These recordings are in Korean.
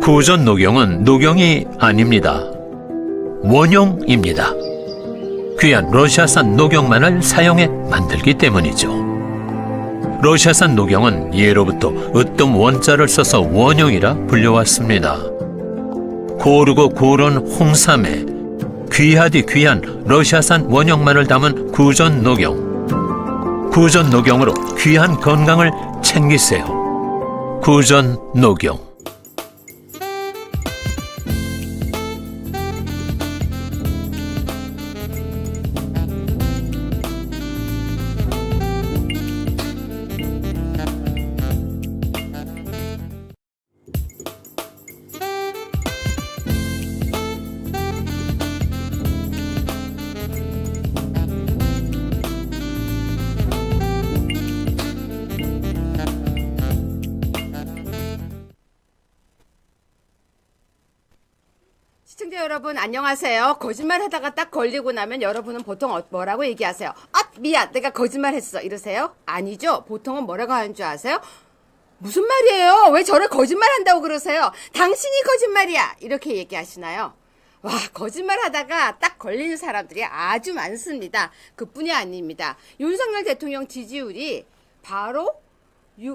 구전 녹용은 녹용이 아닙니다. 원용입니다. 귀한 러시아산 녹용만을 사용해 만들기 때문이죠. 러시아산 녹용은 예로부터 으뜸 원자를 써서 원용이라 불려왔습니다. 고르고 고른 홍삼에 귀하디 귀한 러시아산 원용만을 담은 구전 녹용. 구전 녹용으로 귀한 건강을 챙기세요. 구전 녹용. 시청자 여러분 안녕하세요. 거짓말 하다가 딱 걸리고 나면 여러분은 보통 뭐라고 얘기하세요? 아 미안 내가 거짓말했어 이러세요? 아니죠. 보통은 뭐라고 하는 줄 아세요? 무슨 말이에요? 왜 저를 거짓말한다고 그러세요? 당신이 거짓말이야 이렇게 얘기하시나요? 와 거짓말 하다가 딱 걸리는 사람들이 아주 많습니다. 그뿐이 아닙니다. 윤석열 대통령 지지율이 바로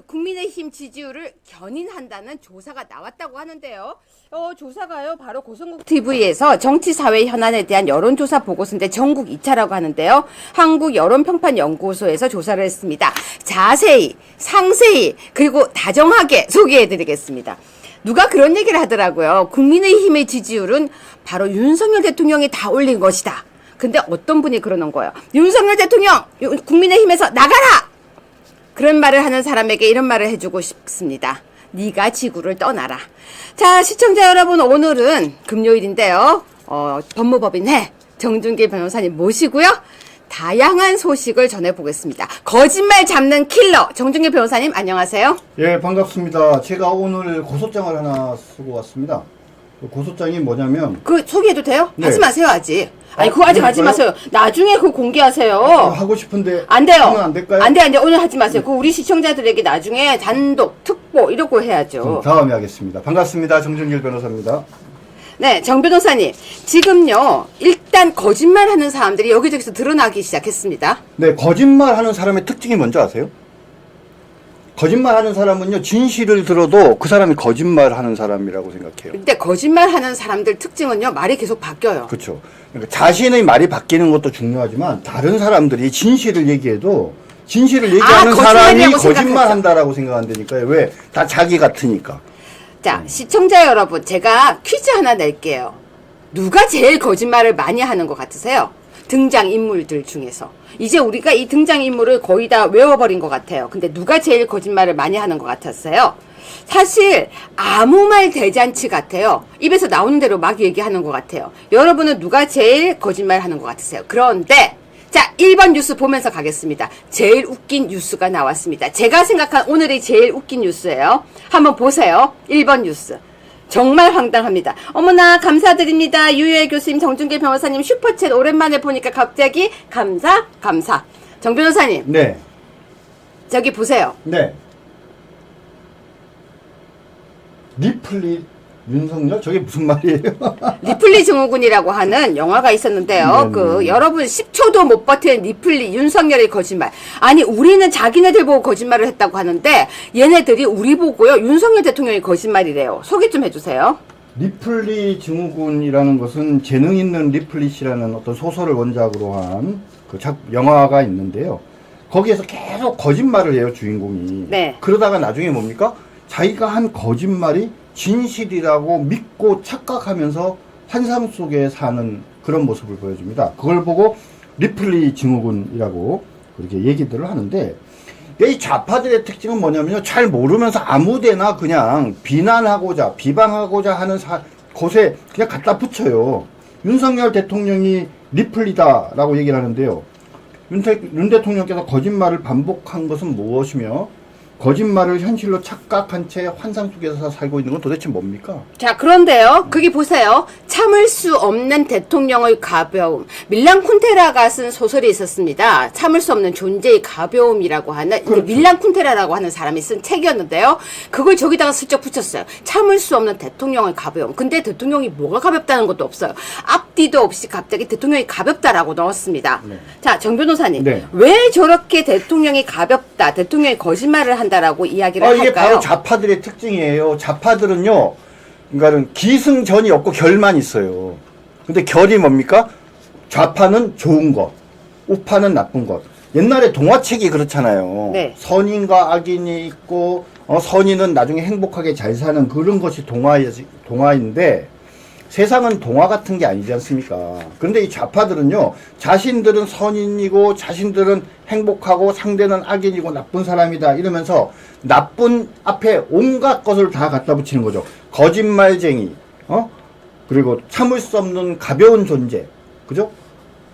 국민의힘 지지율을 견인한다는 조사가 나왔다고 하는데요. 조사가요 바로 고성국 TV에서 정치사회 현안에 대한 여론조사 보고서인데 전국 2차라고 하는데요. 한국여론평판연구소에서 조사를 했습니다. 자세히 상세히 그리고 다정하게 소개해드리겠습니다. 누가 그런 얘기를 하더라고요. 국민의힘의 지지율은 바로 윤석열 대통령이 다 올린 것이다. 근데 어떤 분이 그러는 거예요. 윤석열 대통령 국민의힘에서 나가라! 그런 말을 하는 사람에게 이런 말을 해주고 싶습니다. 네가 지구를 떠나라. 자, 시청자 여러분 오늘은 금요일인데요. 법무법인 정준길 변호사님 모시고요. 다양한 소식을 전해보겠습니다. 거짓말 잡는 킬러 정준길 변호사님 안녕하세요. 예, 반갑습니다. 제가 오늘 고소장을 하나 쓰고 왔습니다. 고소장이 뭐냐면 소개해도 돼요? 네. 하지 마세요 아직. 아니 그거 아직 하지 마세요. 나중에 그거 공개하세요. 하고 싶은데 안 돼요. 하면 안 될까요? 안 돼. 오늘 하지 마세요. 그거 우리 시청자들에게 나중에 단독 특보 이러고 해야죠. 다음에 하겠습니다. 반갑습니다. 정준길 변호사입니다. 네, 정 변호사님. 지금요, 일단 거짓말하는 사람들이 여기저기서 드러나기 시작했습니다. 네, 거짓말하는 사람의 특징이 뭔지 아세요? 거짓말하는 사람은요, 진실을 들어도 그 사람이 거짓말하는 사람이라고 생각해요. 근데 거짓말하는 사람들 특징은요, 말이 계속 바뀌어요. 그렇죠. 그러니까 자신의 말이 바뀌는 것도 중요하지만 다른 사람들이 진실을 얘기해도 진실을 얘기하는 사람이 거짓말한다라고 생각한다니까요. 왜? 다 자기 같으니까. 자, 시청자 여러분, 제가 퀴즈 하나 낼게요. 누가 제일 거짓말을 많이 하는 것 같으세요? 등장인물들 중에서. 이제 우리가 이 등장인물을 거의 다 외워버린 것 같아요. 근데 누가 제일 거짓말을 많이 하는 것 같았어요? 사실 아무 말 대잔치 같아요. 입에서 나오는 대로 막 얘기하는 것 같아요. 여러분은 누가 제일 거짓말 하는 것 같으세요? 그런데 자, 1번 뉴스 보면서 가겠습니다. 제일 웃긴 뉴스가 나왔습니다. 제가 생각한 오늘이 제일 웃긴 뉴스예요. 한번 보세요. 1번 뉴스. 정말 황당합니다. 어머나 감사드립니다. 유해 교수님, 정준길 변호사님 슈퍼챗 오랜만에 보니까 갑자기 감사. 정 변호사님. 네. 저기 보세요. 네. 리플리 윤석열? 저게 무슨 말이에요? 리플리 증후군이라고 하는 영화가 있었는데요. 여러분 10초도 못 버틴 리플리 윤석열의 거짓말. 아니 우리는 자기네들 보고 거짓말을 했다고 하는데 얘네들이 우리 보고요 윤석열 대통령이 거짓말이래요. 소개 좀 해주세요. 리플리 증후군이라는 것은 재능 있는 리플리 씨라는 어떤 소설을 원작으로 한 그 영화가 있는데요. 거기에서 계속 거짓말을 해요 주인공이. 네. 그러다가 나중에 뭡니까? 자기가 한 거짓말이 진실이라고 믿고 착각하면서 환상 속에 사는 그런 모습을 보여줍니다. 그걸 보고 리플리 증후군이라고 그렇게 얘기들을 하는데 이 좌파들의 특징은 뭐냐면요. 잘 모르면서 아무데나 그냥 비난하고자 비방하고자 하는 곳에 그냥 갖다 붙여요. 윤석열 대통령이 리플리다라고 얘기를 하는데요. 윤 대통령께서 거짓말을 반복한 것은 무엇이며 거짓말을 현실로 착각한 채 환상 속에서 살고 있는 건 도대체 뭡니까? 자, 그런데요. 거기 보세요. 참을 수 없는 대통령의 가벼움. 밀란 쿤테라가 쓴 소설이 있었습니다. 참을 수 없는 존재의 가벼움이라고 하는 그렇죠. 밀란 쿤테라라고 하는 사람이 쓴 책이었는데요. 그걸 저기다가 슬쩍 붙였어요. 참을 수 없는 대통령의 가벼움. 근데 대통령이 뭐가 가볍다는 것도 없어요. 앞뒤도 없이 갑자기 대통령이 가볍다라고 넣었습니다. 네. 자, 정 변호사님. 네. 왜 저렇게 대통령이 가볍다, 대통령이 거짓말을 한다라고 이야기를 이게 할까요? 바로 좌파들의 특징이에요. 좌파들은요, 그러니까 기승전이 없고 결만 있어요. 근데 결이 뭡니까? 좌파는 좋은 것, 우파는 나쁜 것. 옛날에 동화책이 그렇잖아요. 네. 선인과 악인이 있고, 선인은 나중에 행복하게 잘 사는 그런 것이 동화인데, 세상은 동화 같은 게 아니지 않습니까? 그런데 이 좌파들은요, 자신들은 선인이고, 자신들은 행복하고, 상대는 악인이고, 나쁜 사람이다. 이러면서, 나쁜 앞에 온갖 것을 다 갖다 붙이는 거죠. 거짓말쟁이, 그리고 참을 수 없는 가벼운 존재, 그죠?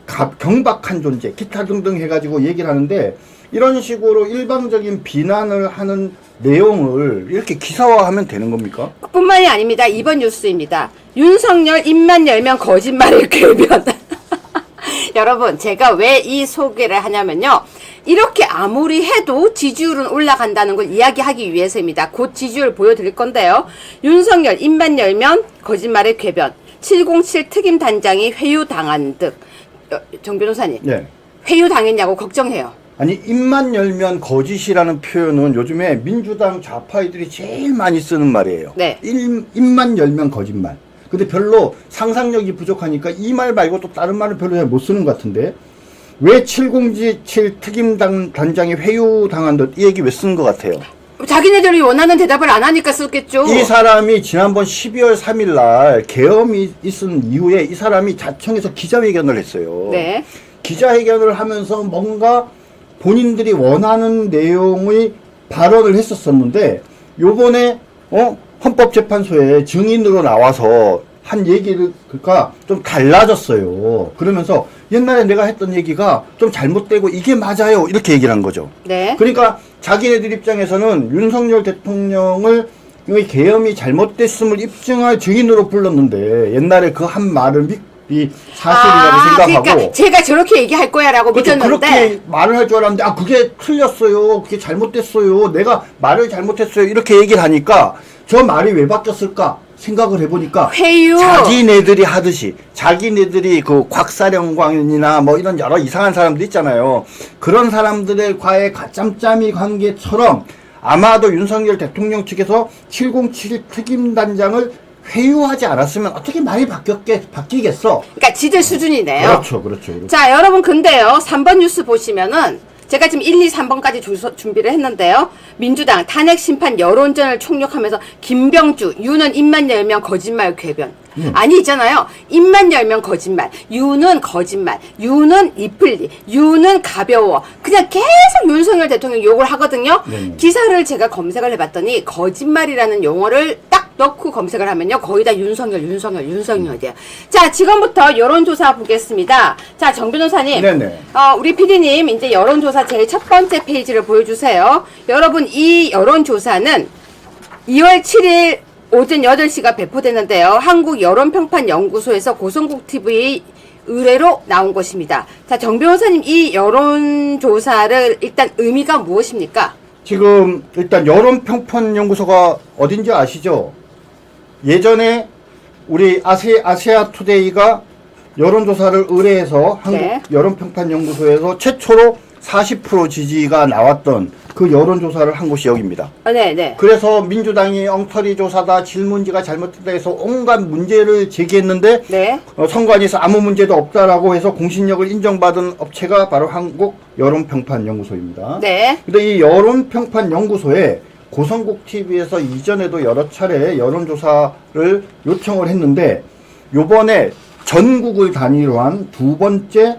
경박한 존재, 기타 등등 해가지고 얘기를 하는데, 이런 식으로 일방적인 비난을 하는 내용을 이렇게 기사화하면 되는 겁니까? 뿐만이 아닙니다. 이번 뉴스입니다. 윤석열 입만 열면 거짓말을 궤변. 여러분, 제가 왜 이 소개를 하냐면요. 이렇게 아무리 해도 지지율은 올라간다는 걸 이야기하기 위해서입니다. 곧 지지율 보여드릴 건데요. 윤석열 입만 열면 거짓말의 궤변. 707 특임 단장이 회유당한 듯. 정 변호사님. 네. 회유당했냐고 걱정해요. 아니, 입만 열면 거짓이라는 표현은 요즘에 민주당 좌파이들이 제일 많이 쓰는 말이에요. 네. 입만 열면 거짓말. 근데 별로 상상력이 부족하니까 이 말 말고 또 다른 말은 별로 잘 못 쓰는 것 같은데, 왜 707 특임 단장이 회유당한 듯 이 얘기 왜 쓰는 것 같아요? 자기네들이 원하는 대답을 안 하니까 썼겠죠. 이 사람이 지난번 12월 3일 날 계엄이 있은 이후에 이 사람이 자청에서 기자회견을 했어요. 네. 기자회견을 하면서 뭔가 본인들이 원하는 내용의 발언을 했었었는데, 요번에 헌법재판소에 증인으로 나와서 한 얘기를 그러니까 좀 달라졌어요. 그러면서 옛날에 내가 했던 얘기가 좀 잘못되고 이게 맞아요, 이렇게 얘기를 한 거죠. 네. 그러니까 자기네들 입장에서는 윤석열 대통령을 이 계엄이 잘못됐음을 입증할 증인으로 불렀는데, 옛날에 그 한 말을 이 사실이라고 생각하고, 그러니까 제가 저렇게 얘기할 거야라고 그렇죠. 믿었는데, 그렇게 말을 할 줄 알았는데, 그게 틀렸어요, 그게 잘못됐어요, 내가 말을 잘못했어요, 이렇게 얘기를 하니까 저 말이 왜 바뀌었을까 생각을 해보니까, 회유. 자기네들이 하듯이, 자기네들이 그 곽사령관이나 뭐 이런 여러 이상한 사람들 있잖아요. 그런 사람들과의 가짬짬이 관계처럼 아마도 윤석열 대통령 측에서 707 특임단장을 회유하지 않았으면 어떻게 말이 바뀌겠어? 그러니까 지들 수준이네요. 그렇죠. 자, 여러분, 근데요, 3번 뉴스 보시면은, 제가 지금 1, 2, 3번까지 준비를 했는데요. 민주당 탄핵 심판 여론전을 총력하면서 김병주, 유는 입만 열면 거짓말 궤변. 아니, 있잖아요. 입만 열면 거짓말, 유는 거짓말, 유는 이플리, 유는 가벼워. 그냥 계속 윤석열 대통령 욕을 하거든요. 네. 기사를 제가 검색을 해봤더니 거짓말이라는 용어를 딱 넣고 검색을 하면요. 거의 다 윤석열이에요. 자, 지금부터 여론조사 보겠습니다. 자, 정 변호사님. 네네. 우리 PD님, 이제 여론조사 제일 첫 번째 페이지를 보여주세요. 여러분, 이 여론조사는 2월 7일 오전 8시가 배포됐는데요. 한국여론평판연구소에서 고성국TV 의뢰로 나온 것입니다. 자, 정 변호사님, 이 여론조사를 일단 의미가 무엇입니까? 지금 일단 여론평판연구소가 어딘지 아시죠? 예전에 우리 아시아투데이가 여론조사를 의뢰해서 네. 한국여론평판연구소에서 최초로 40% 지지가 나왔던 그 여론조사를 한 곳이 여기입니다. 네. 그래서 민주당이 엉터리 조사다, 질문지가 잘못됐다 해서 온갖 문제를 제기했는데, 네. 선관위에서 아무 문제도 없다라고 해서 공신력을 인정받은 업체가 바로 한국여론평판연구소입니다. 네. 근데 이 여론평판연구소에 고성국TV에서 이전에도 여러 차례 여론조사를 요청을 했는데, 요번에 전국을 단위로 한 두 번째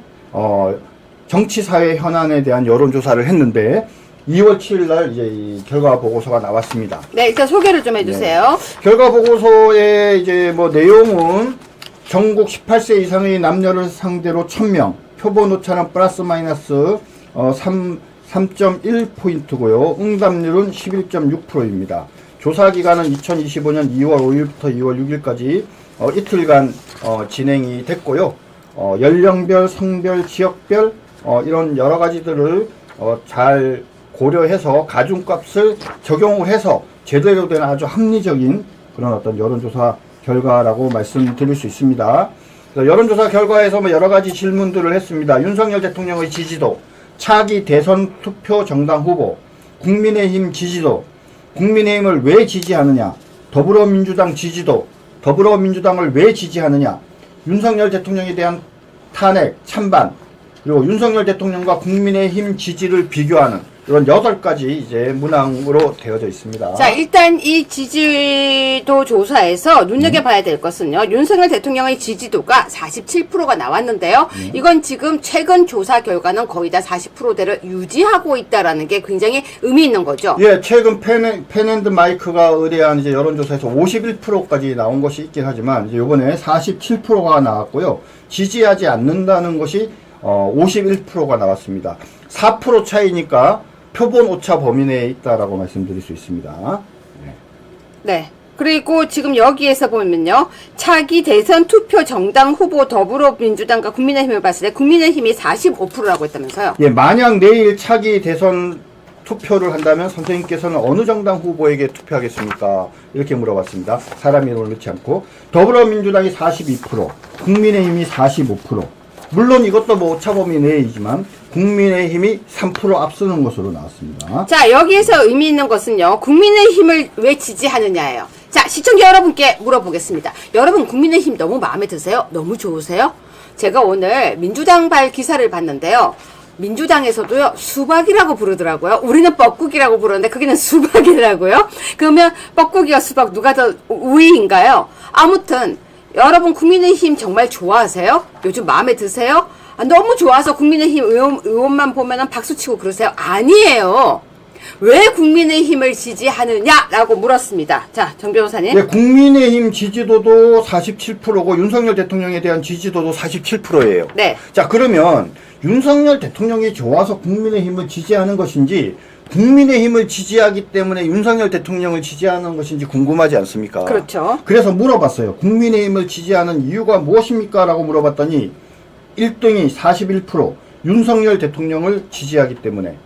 정치사회 현안에 대한 여론조사를 했는데, 2월 7일 날 이제 이 결과 보고서가 나왔습니다. 네, 일단 소개를 좀 해주세요. 결과 보고서의 이제 뭐 내용은 전국 18세 이상의 남녀를 상대로 1000명, 표본 오차는 플러스 마이너스 3.1포인트고요. 응답률은 11.6%입니다. 조사 기간은 2025년 2월 5일부터 2월 6일까지 이틀간 진행이 됐고요. 연령별, 성별, 지역별 이런 여러 가지들을 잘 고려해서 가중값을 적용을 해서 제대로 된 아주 합리적인 그런 어떤 여론조사 결과라고 말씀드릴 수 있습니다. 여론조사 결과에서 뭐 여러 가지 질문들을 했습니다. 윤석열 대통령의 지지도, 차기 대선 투표 정당 후보, 국민의힘 지지도, 국민의힘을 왜 지지하느냐, 더불어민주당 지지도, 더불어민주당을 왜 지지하느냐, 윤석열 대통령에 대한 탄핵, 찬반, 그리고 윤석열 대통령과 국민의힘 지지를 비교하는 이런 8가지 이제 문항으로 되어져 있습니다. 자, 일단 이 지지도 조사에서 눈여겨봐야 될 것은요. 윤석열 대통령의 지지도가 47%가 나왔는데요. 이건 지금 최근 조사 결과는 거의 다 40%대를 유지하고 있다라는 게 굉장히 의미 있는 거죠. 예, 최근 펜앤드마이크가 의뢰한 이제 여론조사에서 51%까지 나온 것이 있긴 하지만 이제 이번에 47%가 나왔고요. 지지하지 않는다는 것이 51%가 나왔습니다. 4% 차이니까 표본 오차 범위 내에 있다라고 말씀드릴 수 있습니다. 네. 그리고 지금 여기에서 보면요. 차기 대선 투표 정당 후보 더불어민주당과 국민의힘을 봤을 때 국민의힘이 45%라고 했다면서요. 예, 만약 내일 차기 대선 투표를 한다면 선생님께서는 어느 정당 후보에게 투표하겠습니까? 이렇게 물어봤습니다. 사람 이름을 넣지 않고. 더불어민주당이 42%, 국민의힘이 45%. 물론 이것도 뭐 오차범위 내이지만 국민의힘이 3% 앞서는 것으로 나왔습니다. 자, 여기에서 의미 있는 것은요. 국민의힘을 왜 지지하느냐예요. 자, 시청자 여러분께 물어보겠습니다. 여러분 국민의힘 너무 마음에 드세요? 너무 좋으세요? 제가 오늘 민주당발 기사를 봤는데요. 민주당에서도요, 수박이라고 부르더라고요. 우리는 뻐꾸기라고 부르는데 그게는 수박이라고요. 그러면 뻐꾸기와 수박 누가 더 우위인가요? 아무튼 여러분 국민의힘 정말 좋아하세요? 요즘 마음에 드세요? 너무 좋아서 국민의힘 의원만 보면은 박수치고 그러세요? 아니에요. 왜 국민의힘을 지지하느냐라고 물었습니다. 자, 정 변호사님. 네, 국민의힘 지지도도 47%고 윤석열 대통령에 대한 지지도도 47%예요. 네. 자, 그러면 윤석열 대통령이 좋아서 국민의힘을 지지하는 것인지 국민의힘을 지지하기 때문에 윤석열 대통령을 지지하는 것인지 궁금하지 않습니까? 그렇죠. 그래서 물어봤어요. 국민의힘을 지지하는 이유가 무엇입니까? 라고 물어봤더니 1등이 41% 윤석열 대통령을 지지하기 때문에,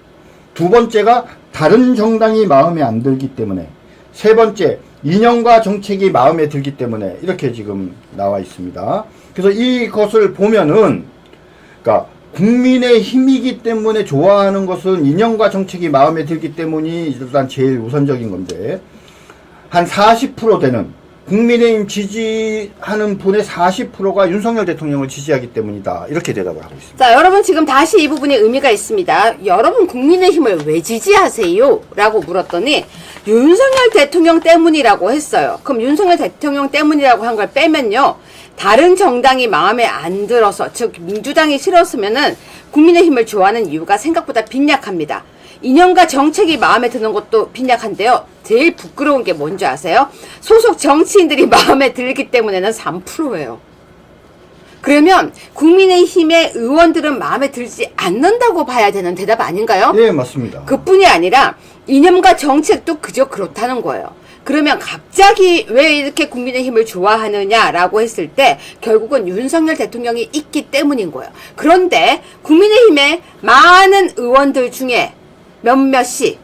두 번째가 다른 정당이 마음에 안 들기 때문에, 세 번째 이념과 정책이 마음에 들기 때문에 이렇게 지금 나와 있습니다. 그래서 이것을 보면은 그러니까 국민의힘이기 때문에 좋아하는 것은 이념과 정책이 마음에 들기 때문이 일단 제일 우선적인 건데, 한 40% 되는 국민의힘 지지하는 분의 40%가 윤석열 대통령을 지지하기 때문이다. 이렇게 대답을 하고 있습니다. 자, 여러분 지금 다시 이 부분에 의미가 있습니다. 여러분 국민의힘을 왜 지지하세요? 라고 물었더니 윤석열 대통령 때문이라고 했어요. 그럼 윤석열 대통령 때문이라고 한 걸 빼면요. 다른 정당이 마음에 안 들어서, 즉 민주당이 싫었으면은 국민의힘을 좋아하는 이유가 생각보다 빈약합니다. 이념과 정책이 마음에 드는 것도 빈약한데요. 제일 부끄러운 게 뭔지 아세요? 소속 정치인들이 마음에 들기 때문에는 3%예요. 그러면 국민의힘의 의원들은 마음에 들지 않는다고 봐야 되는 대답 아닌가요? 예, 맞습니다. 그뿐이 아니라 이념과 정책도 그저 그렇다는 거예요. 그러면 갑자기 왜 이렇게 국민의힘을 좋아하느냐라고 했을 때 결국은 윤석열 대통령이 있기 때문인 거예요. 그런데 국민의힘의 많은 의원들 중에 몇몇이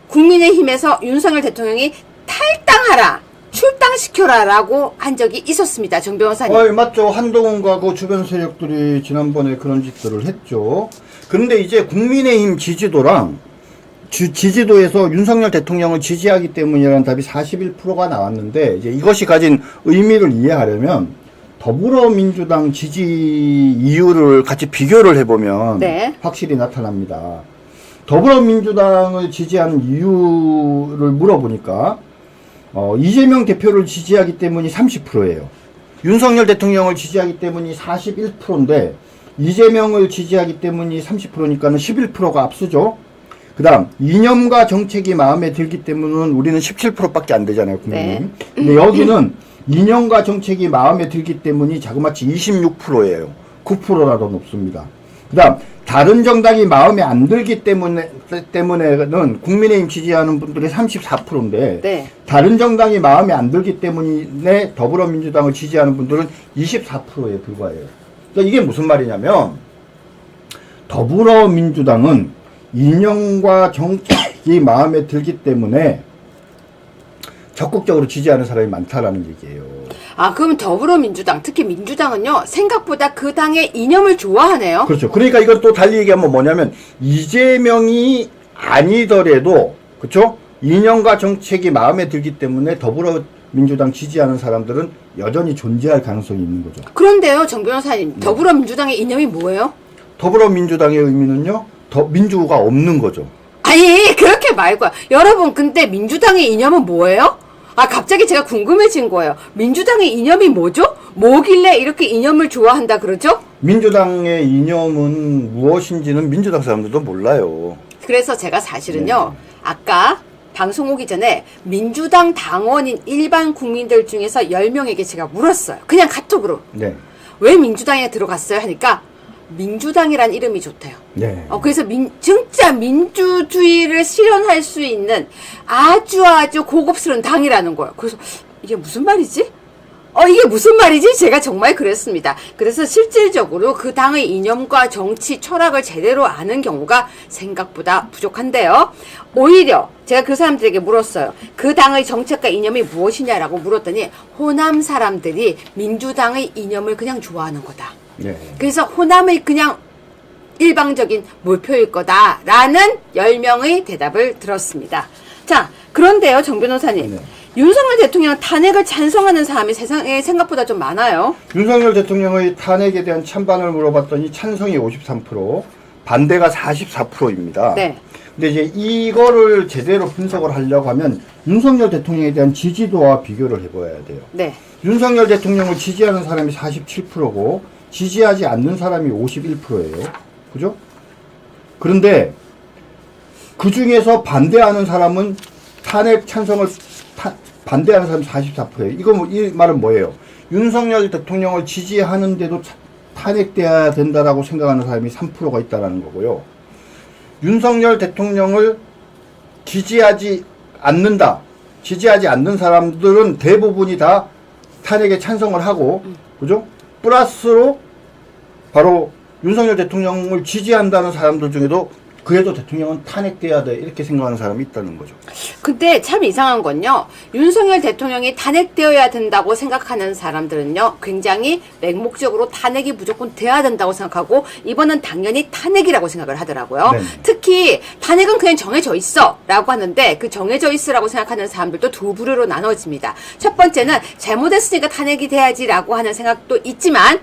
국민의힘에서 윤석열 대통령이 탈당하라, 출당시켜라 라고 한 적이 있었습니다. 정 변호사님. 맞죠. 한동훈과 그 주변 세력들이 지난번에 그런 짓들을 했죠. 그런데 이제 국민의힘 지지도랑 지지도에서 윤석열 대통령을 지지하기 때문이라는 답이 41%가 나왔는데, 이제 이것이 가진 의미를 이해하려면 더불어민주당 지지 이유를 같이 비교를 해보면 네. 확실히 나타납니다. 더불어민주당을 지지하는 이유를 물어보니까 이재명 대표를 지지하기 때문이 30%예요. 윤석열 대통령을 지지하기 때문이 41%인데 이재명을 지지하기 때문이 30%니까는 11%가 앞서죠. 그 다음 이념과 정책이 마음에 들기 때문은 우리는 17%밖에 안 되잖아요, 국민님. 네. 근데 여기는 이념과 정책이 마음에 들기 때문이 자그마치 26%예요. 9%라도 높습니다. 그다음 다른 정당이 마음에 안 들기 때문에는 국민의힘 지지하는 분들이 34%인데 네. 다른 정당이 마음에 안 들기 때문에 더불어민주당을 지지하는 분들은 24%에 불과해요. 그러니까 이게 무슨 말이냐면 더불어민주당은 이념과 정책이 마음에 들기 때문에 적극적으로 지지하는 사람이 많다라는 얘기예요. 아, 그럼 더불어민주당, 특히 민주당은요, 생각보다 그 당의 이념을 좋아하네요. 그렇죠. 그러니까 이건 또 달리 얘기하면 뭐냐면 이재명이 아니더라도 그렇죠? 이념과 정책이 마음에 들기 때문에 더불어민주당 지지하는 사람들은 여전히 존재할 가능성이 있는 거죠. 그런데요, 정 변호사님, 더불어민주당의 이념이 뭐예요? 더불어민주당의 의미는요, 민주가 없는 거죠. 아니, 그렇게 말고요. 여러분, 근데 민주당의 이념은 뭐예요? 아, 갑자기 제가 궁금해진 거예요. 민주당의 이념이 뭐죠? 뭐길래 이렇게 이념을 좋아한다 그러죠? 민주당의 이념은 무엇인지는 민주당 사람들도 몰라요. 그래서 제가 사실은요, 아까 방송 오기 전에 민주당 당원인 일반 국민들 중에서 10명에게 제가 물었어요. 그냥 카톡으로. 네. 왜 민주당에 들어갔어요? 하니까 민주당이란 이름이 좋대요. 네. 그래서 진짜 민주주의를 실현할 수 있는 아주 고급스러운 당이라는 거예요. 그래서 이게 무슨 말이지? 이게 무슨 말이지? 제가 정말 그랬습니다. 그래서 실질적으로 그 당의 이념과 정치, 철학을 제대로 아는 경우가 생각보다 부족한데요. 오히려 제가 그 사람들에게 물었어요. 그 당의 정책과 이념이 무엇이냐라고 물었더니 호남 사람들이 민주당의 이념을 그냥 좋아하는 거다. 네. 그래서 호남의 그냥 일방적인 몰표일 거다라는 10명의 대답을 들었습니다. 자, 그런데요, 정 변호사님. 네. 윤석열 대통령 탄핵을 찬성하는 사람이 세상에 생각보다 좀 많아요. 윤석열 대통령의 탄핵에 대한 찬반을 물어봤더니 찬성이 53%, 반대가 44%입니다. 네. 근데 이제 이거를 제대로 분석을 하려고 하면 윤석열 대통령에 대한 지지도와 비교를 해봐야 돼요. 네. 윤석열 대통령을 지지하는 사람이 47%고 지지하지 않는 사람이 51%예요. 그죠? 그런데 그 중에서 반대하는 사람은 탄핵 찬성을 반대하는 사람이 44%예요. 이 말은 뭐예요? 윤석열 대통령을 지지하는데도 탄핵돼야 된다라고 생각하는 사람이 3%가 있다라는 거고요. 윤석열 대통령을 지지하지 않는 사람들은 대부분이 다 탄핵에 찬성을 하고, 그죠? 플러스로 바로 윤석열 대통령을 지지한다는 사람들 중에도 그래도 대통령은 탄핵돼야 돼 이렇게 생각하는 사람이 있다는 거죠. 근데 참 이상한 건요. 윤석열 대통령이 탄핵되어야 된다고 생각하는 사람들은요. 굉장히 맹목적으로 탄핵이 무조건 돼야 된다고 생각하고 이번은 당연히 탄핵이라고 생각을 하더라고요. 네. 특히 탄핵은 그냥 정해져 있어 라고 하는데 그 정해져 있으라고 생각하는 사람들도 두 부류로 나눠집니다. 첫 번째는 잘못했으니까 탄핵이 돼야지 라고 하는 생각도 있지만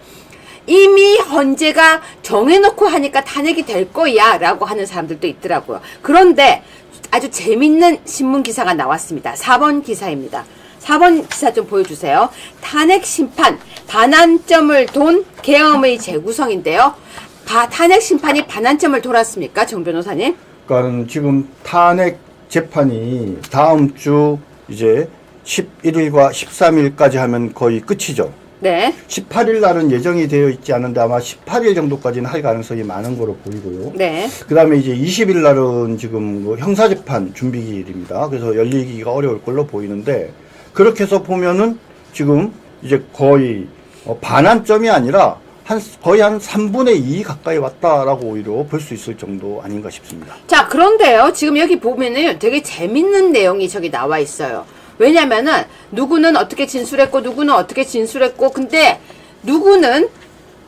이미 헌재가 정해놓고 하니까 탄핵이 될 거야 라고 하는 사람들도 있더라고요. 그런데 아주 재밌는 신문 기사가 나왔습니다. 4번 기사입니다. 4번 기사 좀 보여주세요. 탄핵 심판, 반환점을 돈 계엄의 재구성인데요. 탄핵 심판이 반환점을 돌았습니까? 정 변호사님? 그러니까 지금 탄핵 재판이 다음 주 이제 11일과 13일까지 하면 거의 끝이죠. 네. 18일 날은 예정이 되어 있지 않은데 아마 18일 정도까지는 할 가능성이 많은 거로 보이고요. 네. 그 다음에 이제 20일 날은 지금 뭐 형사재판 준비기일입니다. 그래서 열리기가 어려울 걸로 보이는데 그렇게 해서 보면은 지금 이제 거의 반환점이 아니라 거의 한 3분의 2 가까이 왔다라고 오히려 볼 수 있을 정도 아닌가 싶습니다. 자, 그런데요. 지금 여기 보면은 되게 재밌는 내용이 저기 나와 있어요. 왜냐면은 누구는 어떻게 진술했고 누구는 어떻게 진술했고 근데 누구는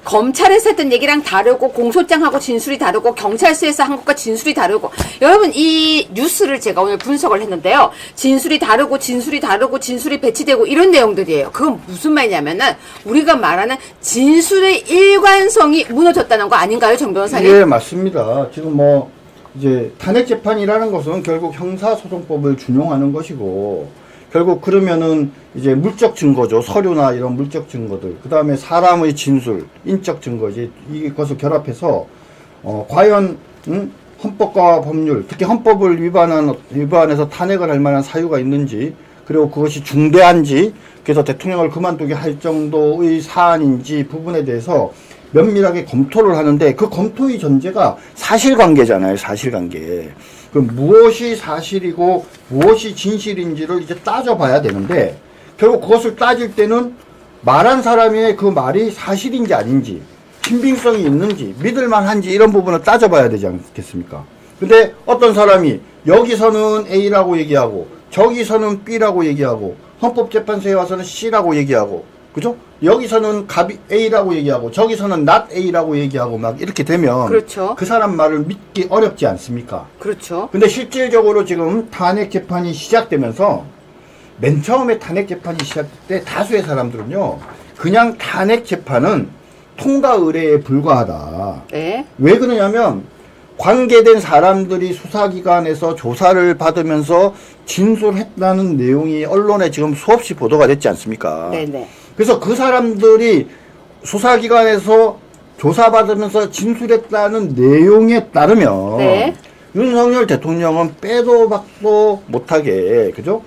검찰에서 했던 얘기랑 다르고 공소장하고 진술이 다르고 경찰서에서 한 것과 진술이 다르고 여러분 이 뉴스를 제가 오늘 분석을 했는데요. 진술이 다르고 진술이 배치되고 이런 내용들이에요. 그건 무슨 말이냐면은 우리가 말하는 진술의 일관성이 무너졌다는 거 아닌가요, 정 변호사님? 예, 맞습니다. 지금 뭐 이제 탄핵 재판이라는 것은 결국 형사소송법을 준용하는 것이고 결국 그러면은 이제 물적 증거죠. 서류나 이런 물적 증거들. 그 다음에 사람의 진술, 인적 증거지. 이것을 결합해서, 과연, 헌법과 법률, 특히 헌법을 위반해서 탄핵을 할 만한 사유가 있는지, 그리고 그것이 중대한지, 그래서 대통령을 그만두게 할 정도의 사안인지 부분에 대해서 면밀하게 검토를 하는데 그 검토의 전제가 사실관계잖아요. 사실관계. 그럼 무엇이 사실이고 무엇이 진실인지를 이제 따져봐야 되는데 결국 그것을 따질 때는 말한 사람의 그 말이 사실인지 아닌지 신빙성이 있는지 믿을만한지 이런 부분을 따져봐야 되지 않겠습니까? 근데 어떤 사람이 여기서는 A라고 얘기하고 저기서는 B라고 얘기하고 헌법재판소에 와서는 C라고 얘기하고 그죠? 여기서는 갑이 A라고 얘기하고 저기서는 not A라고 얘기하고 막 이렇게 되면 그렇죠. 그 사람 말을 믿기 어렵지 않습니까? 그렇죠. 근데 실질적으로 지금 탄핵 재판이 시작되면서 맨 처음에 탄핵 재판이 시작될 때 다수의 사람들은요 그냥 탄핵 재판은 통과 의례에 불과하다. 네. 왜 그러냐면 관계된 사람들이 수사기관에서 조사를 받으면서 진술했다는 내용이 언론에 지금 수없이 보도가 됐지 않습니까? 네네. 그래서 그 사람들이 수사기관에서 조사받으면서 진술했다는 내용에 따르면 네. 윤석열 대통령은 빼도 박도 못하게 그죠?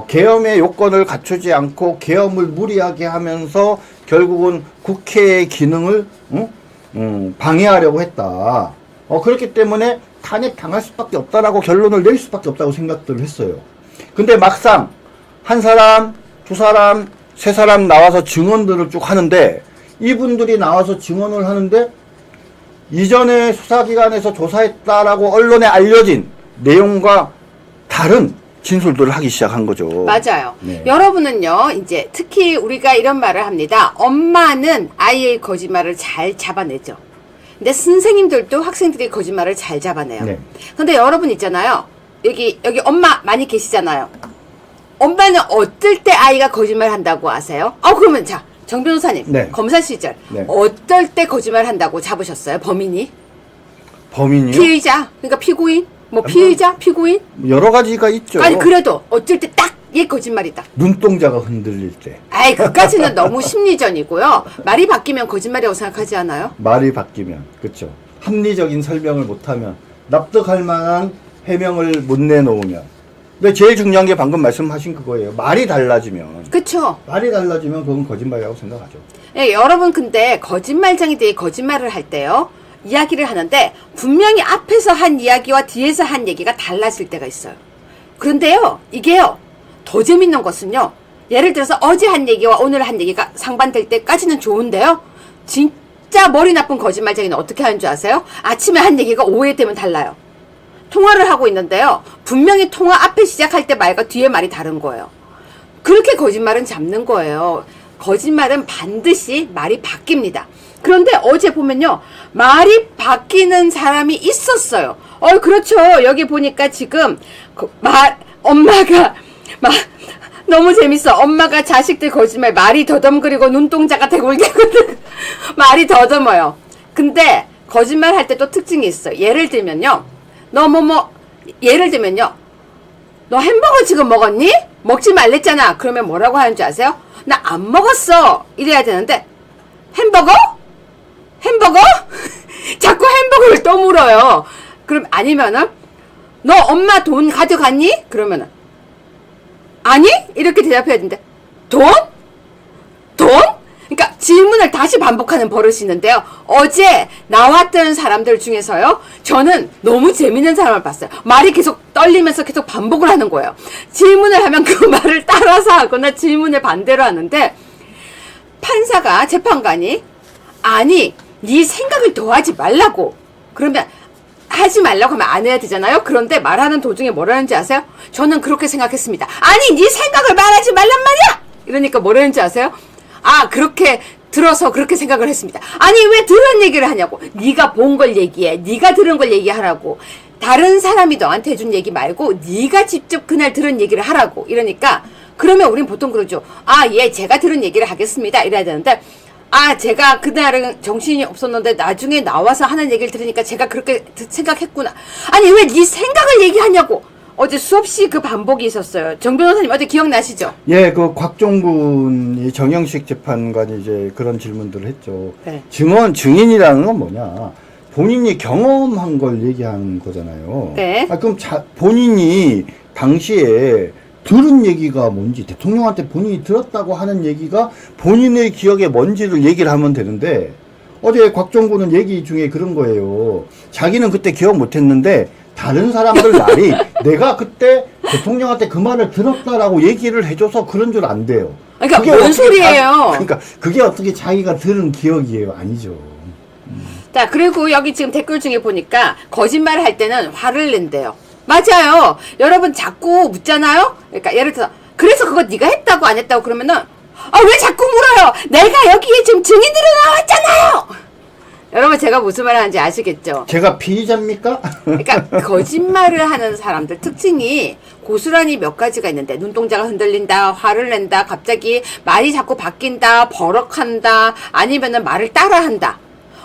계엄의 요건을 갖추지 않고 계엄을 무리하게 하면서 결국은 국회의 기능을 방해하려고 했다. 그렇기 때문에 탄핵 당할 수밖에 없다라고 결론을 낼 수밖에 없다고 생각들을 했어요. 근데 막상 한 사람, 두 사람, 세 사람 나와서 증언들을 쭉 하는데 이분들이 나와서 증언을 하는데 이전에 수사기관에서 조사했다라고 언론에 알려진 내용과 다른 진술들을 하기 시작한 거죠. 맞아요. 네. 여러분은요, 이제 특히 우리가 이런 말을 합니다. 엄마는 아이의 거짓말을 잘 잡아내죠. 근데 선생님들도 학생들이 거짓말을 잘 잡아내요. 네. 근데 여러분 있잖아요. 여기 엄마 많이 계시잖아요. 엄마는 어떨 때 아이가 거짓말 한다고 아세요? 그러면 자, 정 변호사님. 네. 검사 시절. 네. 어떨 때 거짓말 한다고 잡으셨어요? 범인이? 범인이요? 피의자? 그러니까 피고인? 뭐 피의자? 피고인? 여러 가지가 있죠. 아니 그래도 어쩔 때 딱 얘 거짓말이다. 눈동자가 흔들릴 때. 아이 그까지는 너무 심리전이고요. 말이 바뀌면 거짓말이라고 생각하지 않아요? 말이 바뀌면. 그렇죠. 합리적인 설명을 못하면 납득할 만한 해명을 못 내놓으면. 근데 제일 중요한 게 방금 말씀하신 그거예요. 말이 달라지면. 그쵸? 말이 달라지면 그건 거짓말이라고 생각하죠. 예, 여러분 근데 거짓말쟁이들이 거짓말을 할 때요. 이야기를 하는데 분명히 앞에서 한 이야기와 뒤에서 한 얘기가 달라질 때가 있어요. 그런데요. 이게요. 더 재밌는 것은요. 예를 들어서 어제 한 얘기와 오늘 한 얘기가 상반될 때까지는 좋은데요. 진짜 머리 나쁜 거짓말쟁이는 어떻게 하는 줄 아세요? 아침에 한 얘기가 오후되면 달라요. 통화를 하고 있는데요. 분명히 통화 앞에 시작할 때 말과 뒤에 말이 다른 거예요. 그렇게 거짓말은 잡는 거예요. 거짓말은 반드시 말이 바뀝니다. 그런데 어제 보면요. 말이 바뀌는 사람이 있었어요. 그렇죠. 여기 보니까 지금 엄마가 너무 재밌어. 엄마가 자식들 거짓말 말이 더듬거리고 눈동자가 대굴대굴 말이 더듬어요. 근데 거짓말 할 때 또 특징이 있어요. 예를 들면요. 예를 들면요. 너 햄버거 지금 먹었니? 먹지 말랬잖아. 그러면 뭐라고 하는 줄 아세요? 나 안 먹었어. 이래야 되는데 햄버거? 자꾸 햄버거를 또 물어요. 그럼 아니면은 너 엄마 돈 가져갔니? 그러면은 아니? 이렇게 대답해야 되는데 돈? 그러니까 질문을 다시 반복하는 버릇이 있는데요. 어제 나왔던 사람들 중에서요. 저는 너무 재밌는 사람을 봤어요. 말이 계속 떨리면서 계속 반복을 하는 거예요. 질문을 하면 그 말을 따라서 하거나 질문을 반대로 하는데 판사가 재판관이 아니 네 생각을 더하지 말라고 그러면 하지 말라고 하면 안 해야 되잖아요. 그런데 말하는 도중에 뭐라는지 아세요? 저는 그렇게 생각했습니다. 아니 네 생각을 말하지 말란 말이야. 이러니까 뭐라는지 아세요? 그렇게 들어서 그렇게 생각을 했습니다. 아니 왜 들은 얘기를 하냐고. 네가 본 걸 얘기해. 네가 들은 걸 얘기하라고. 다른 사람이 너한테 해준 얘기 말고 네가 직접 그날 들은 얘기를 하라고. 이러니까 그러면 우린 보통 그러죠. 예 제가 들은 얘기를 하겠습니다. 이래야 되는데 제가 그날은 정신이 없었는데 나중에 나와서 하는 얘기를 들으니까 제가 그렇게 생각했구나. 아니 왜 네 생각을 얘기하냐고. 어제 수없이 그 반복이 있었어요. 정 변호사님 어제 기억나시죠? 예, 그 곽종군이 정영식 재판관이 이제 그런 질문들을 했죠. 네. 증인이라는 건 뭐냐? 본인이 경험한 걸 얘기하는 거잖아요. 네. 그럼 본인이 당시에 들은 얘기가 뭔지, 대통령한테 본인이 들었다고 하는 얘기가 본인의 기억에 뭔지를 얘기를 하면 되는데, 어제 곽종구는 얘기 중에 그런 거예요. 자기는 그때 기억 못했는데 다른 사람들 말이 내가 그때 대통령한테 그 말을 들었다라고 얘기를 해줘서 그런 줄 안 돼요. 그러니까 그게 뭔 어떻게 소리예요? 그러니까 그게 어떻게 자기가 들은 기억이에요? 아니죠. 자, 그리고 여기 지금 댓글 중에 보니까 거짓말을 할 때는 화를 낸대요. 맞아요. 여러분 자꾸 묻잖아요. 그러니까 예를 들어서 그래서 그거 네가 했다고 안 했다고 그러면은 왜 자꾸 물어요? 내가 여기에 지금 증인으로 나왔잖아요. 여러분 제가 무슨 말 하는지 아시겠죠? 제가 피의자입니까? 그러니까 거짓말을 하는 사람들 특징이 고스란히 몇 가지가 있는데 눈동자가 흔들린다, 화를 낸다, 갑자기 말이 자꾸 바뀐다, 버럭한다, 아니면은 말을 따라한다.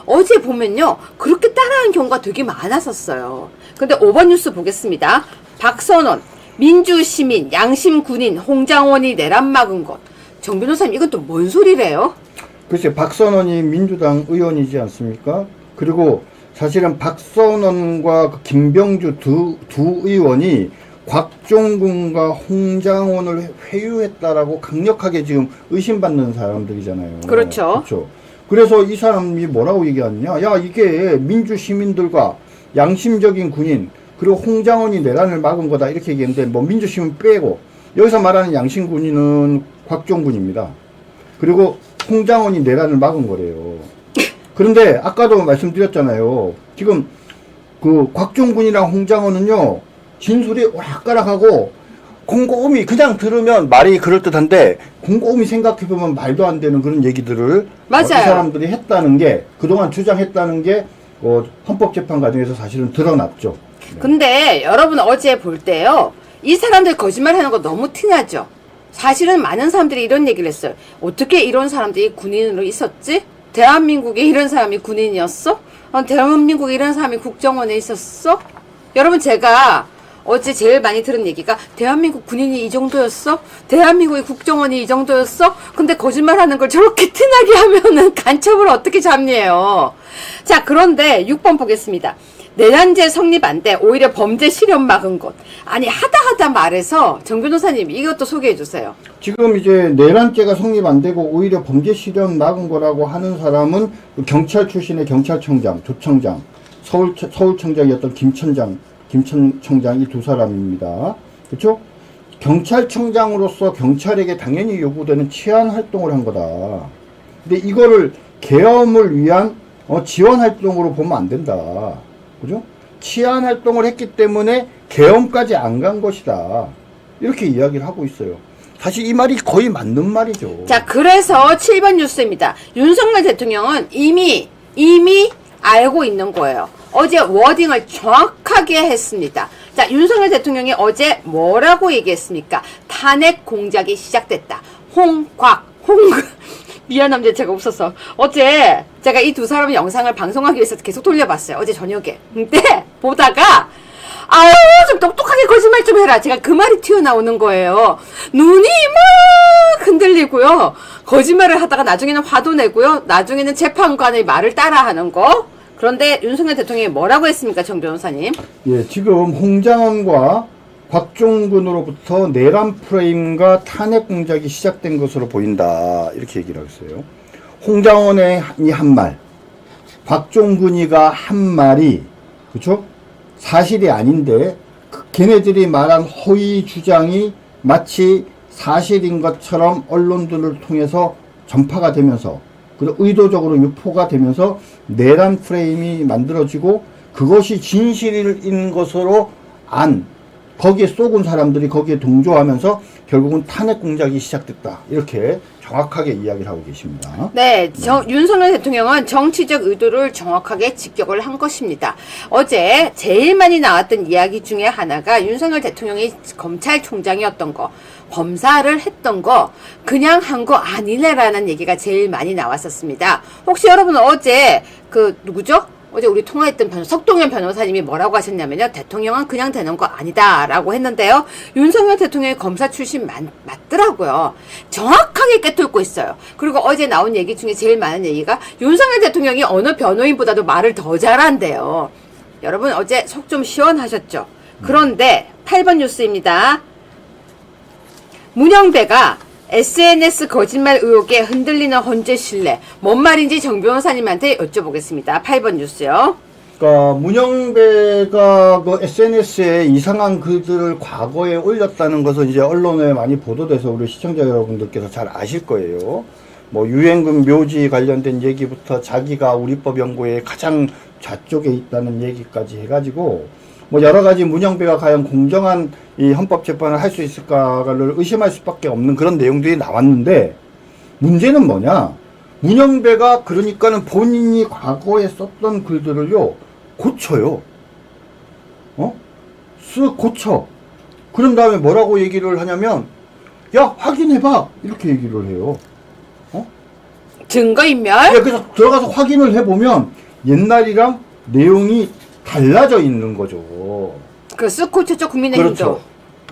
어제 보면요 그렇게 따라한 경우가 되게 많았었어요. 근데 5번 뉴스 보겠습니다. 박선원, 민주시민, 양심군인, 홍장원이 내란 막은 것. 정 변호사님 이건 또 뭔 소리래요? 글쎄 박선원이 민주당 의원이지 않습니까? 그리고 사실은 박선원과 그 김병주 두 의원이 곽종군과 홍장원을 회유했다라고 강력하게 지금 의심받는 사람들이잖아요. 그렇죠. 그렇죠. 그래서 이 사람이 뭐라고 얘기하느냐? 야 이게 민주 시민들과 양심적인 군인 그리고 홍장원이 내란을 막은 거다 이렇게 얘기했는데 뭐 민주 시민 빼고 여기서 말하는 양심 군인은 곽종군입니다. 그리고 홍장원이 내란을 막은 거래요. 그런데 아까도 말씀드렸잖아요. 지금 그 곽종군이랑 홍장원은요 진술이 오락가락하고 곰곰이 그냥 들으면 말이 그럴듯한데 곰곰이 생각해보면 말도 안 되는 그런 얘기들을 맞아요. 이 사람들이 했다는 게 그동안 주장했다는 게 헌법재판 과정에서 사실은 드러났죠. 근데 여러분 어제 볼 때요 이 사람들 거짓말 하는 거 너무 티나죠. 사실은 많은 사람들이 이런 얘기를 했어요. 어떻게 이런 사람들이 군인으로 있었지? 대한민국에 이런 사람이 군인이었어? 대한민국에 이런 사람이 국정원에 있었어? 여러분 제가 어제 제일 많이 들은 얘기가 대한민국 군인이 이 정도였어? 대한민국의 국정원이 이 정도였어? 근데 거짓말하는 걸 저렇게 티나게 하면은 간첩을 어떻게 잡니에요? 자 그런데 6번 보겠습니다. 내란죄 성립 안 돼. 오히려 범죄 실현 막은 것. 아니 하다 말해서 정 변호사님 이것도 소개해 주세요. 지금 이제 내란죄가 성립 안 되고 오히려 범죄 실현 막은 거라고 하는 사람은 경찰 출신의 경찰청장, 조청장, 서울청장이었던 김천청장 이 두 사람입니다. 그렇죠? 경찰청장으로서 경찰에게 당연히 요구되는 치안 활동을 한 거다. 근데 이거를 계엄을 위한 지원 활동으로 보면 안 된다. 그죠? 치안 활동을 했기 때문에 계엄까지 안 간 것이다. 이렇게 이야기를 하고 있어요. 사실 이 말이 거의 맞는 말이죠. 자, 그래서 7번 뉴스입니다. 윤석열 대통령은 이미 알고 있는 거예요. 어제 워딩을 정확하게 했습니다. 자, 윤석열 대통령이 어제 뭐라고 얘기했습니까? 탄핵 공작이 시작됐다. 미안합니다. 제가 없어서. 어제 제가 이 두 사람의 영상을 방송하기 위해서 계속 돌려봤어요. 어제 저녁에. 근데 보다가 좀 똑똑하게 거짓말 좀 해라. 제가 그 말이 튀어나오는 거예요. 눈이 막 흔들리고요. 거짓말을 하다가 나중에는 화도 내고요. 나중에는 재판관의 말을 따라하는 거. 그런데 윤석열 대통령이 뭐라고 했습니까? 정 변호사님. 예, 지금 홍장원과 곽종군으로부터 내란 프레임과 탄핵 공작이 시작된 것으로 보인다. 이렇게 얘기를 했어요. 홍장원이 한 말, 곽종군이가 한 말이, 그쵸? 사실이 아닌데, 걔네들이 말한 허위 주장이 마치 사실인 것처럼 언론들을 통해서 전파가 되면서, 그리고 의도적으로 유포가 되면서 내란 프레임이 만들어지고, 그것이 진실인 것으로 거기에 쏘군 사람들이 거기에 동조하면서 결국은 탄핵 공작이 시작됐다. 이렇게 정확하게 이야기를 하고 계십니다. 네, 윤석열 대통령은 정치적 의도를 정확하게 직격을 한 것입니다. 어제 제일 많이 나왔던 이야기 중에 하나가 윤석열 대통령이 검찰총장이었던 거, 검사를 했던 거 그냥 한 거 아니네라는 얘기가 제일 많이 나왔었습니다. 혹시 여러분 어제 누구죠? 어제 우리 통화했던 석동현 변호사님이 뭐라고 하셨냐면요. 대통령은 그냥 되는 거 아니다라고 했는데요. 윤석열 대통령이 검사 출신 맞더라고요. 정확하게 꿰뚫고 있어요. 그리고 어제 나온 얘기 중에 제일 많은 얘기가 윤석열 대통령이 어느 변호인보다도 말을 더 잘한대요. 여러분 어제 속 좀 시원하셨죠? 그런데 8번 뉴스입니다. 문영배가 SNS 거짓말 의혹에 흔들리는 헌재 신뢰. 뭔 말인지 정 변호사님한테 여쭤보겠습니다. 8번 뉴스요. 그러니까 문영배가 그 SNS에 이상한 글들을 과거에 올렸다는 것은 이제 언론에 많이 보도돼서 우리 시청자 여러분들께서 잘 아실 거예요. 뭐 유엔군 묘지 관련된 얘기부터 자기가 우리법 연구에 가장 좌쪽에 있다는 얘기까지 해가지고 뭐 여러 가지 문영배가 과연 공정한 이 헌법 재판을 할 수 있을까를 의심할 수밖에 없는 그런 내용들이 나왔는데 문제는 뭐냐? 문영배가 그러니까는 본인이 과거에 썼던 글들을요 고쳐요. 쓱 고쳐. 그런 다음에 뭐라고 얘기를 하냐면 야 확인해봐 이렇게 얘기를 해요. 증거인멸? 네, 그래서 들어가서 확인을 해보면 옛날이랑 내용이 달라져 있는 거죠. 그 쓱 고쳤죠, 국민의힘도. 그렇죠.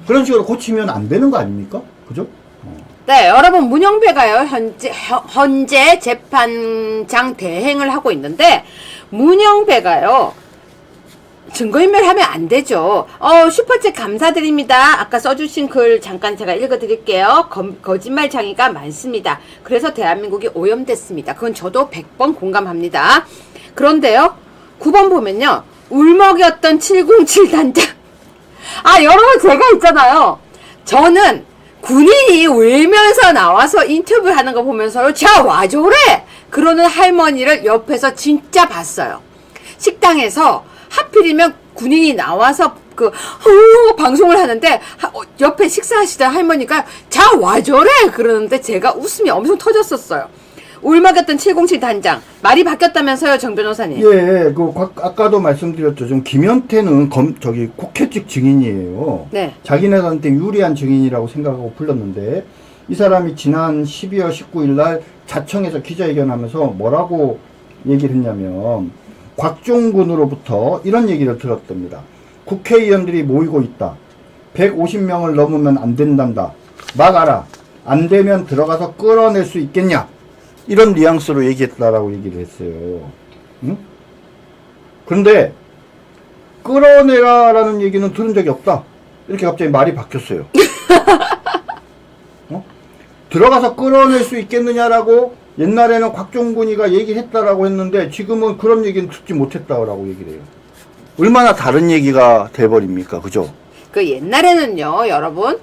그런 식으로 고치면 안 되는 거 아닙니까? 그죠? 네, 여러분 문영배가요 현재 재판장 대행을 하고 있는데 문영배가요 증거인멸하면 안 되죠. 슈퍼챗 감사드립니다. 아까 써주신 글 잠깐 제가 읽어드릴게요. 거짓말 장애가 많습니다. 그래서 대한민국이 오염됐습니다. 그건 저도 100번 공감합니다. 그런데요 9번 보면요 울먹였던 707 단장. 여러분 제가 있잖아요. 저는 군인이 울면서 나와서 인터뷰하는 거 보면서요 자 와줘래 그러는 할머니를 옆에서 진짜 봤어요. 식당에서 하필이면 군인이 나와서 방송을 하는데 옆에 식사하시던 할머니가 자 와줘래 그러는데 제가 웃음이 엄청 터졌었어요. 울먹였던 707 단장 말이 바뀌었다면서요, 정 변호사님? 예, 아까도 말씀드렸죠. 좀 김현태는 국회 측 증인이에요. 네. 자기네들한테 유리한 증인이라고 생각하고 불렀는데 이 사람이 지난 12월 19일 날 자청에서 기자회견하면서 뭐라고 얘기를 했냐면 곽종군으로부터 이런 얘기를 들었답니다. 국회의원들이 모이고 있다. 150명을 넘으면 안 된단다. 막아라. 안 되면 들어가서 끌어낼 수 있겠냐. 이런 뉘앙스로 얘기했다라고 얘기를 했어요. 응? 그런데 끌어내라라는 얘기는 들은 적이 없다. 이렇게 갑자기 말이 바뀌었어요. 들어가서 끌어낼 수 있겠느냐라고 옛날에는 곽종군이가 얘기했다라고 했는데 지금은 그런 얘기는 듣지 못했다라고 얘기를 해요. 얼마나 다른 얘기가 돼버립니까? 그죠? 그 옛날에는요, 여러분,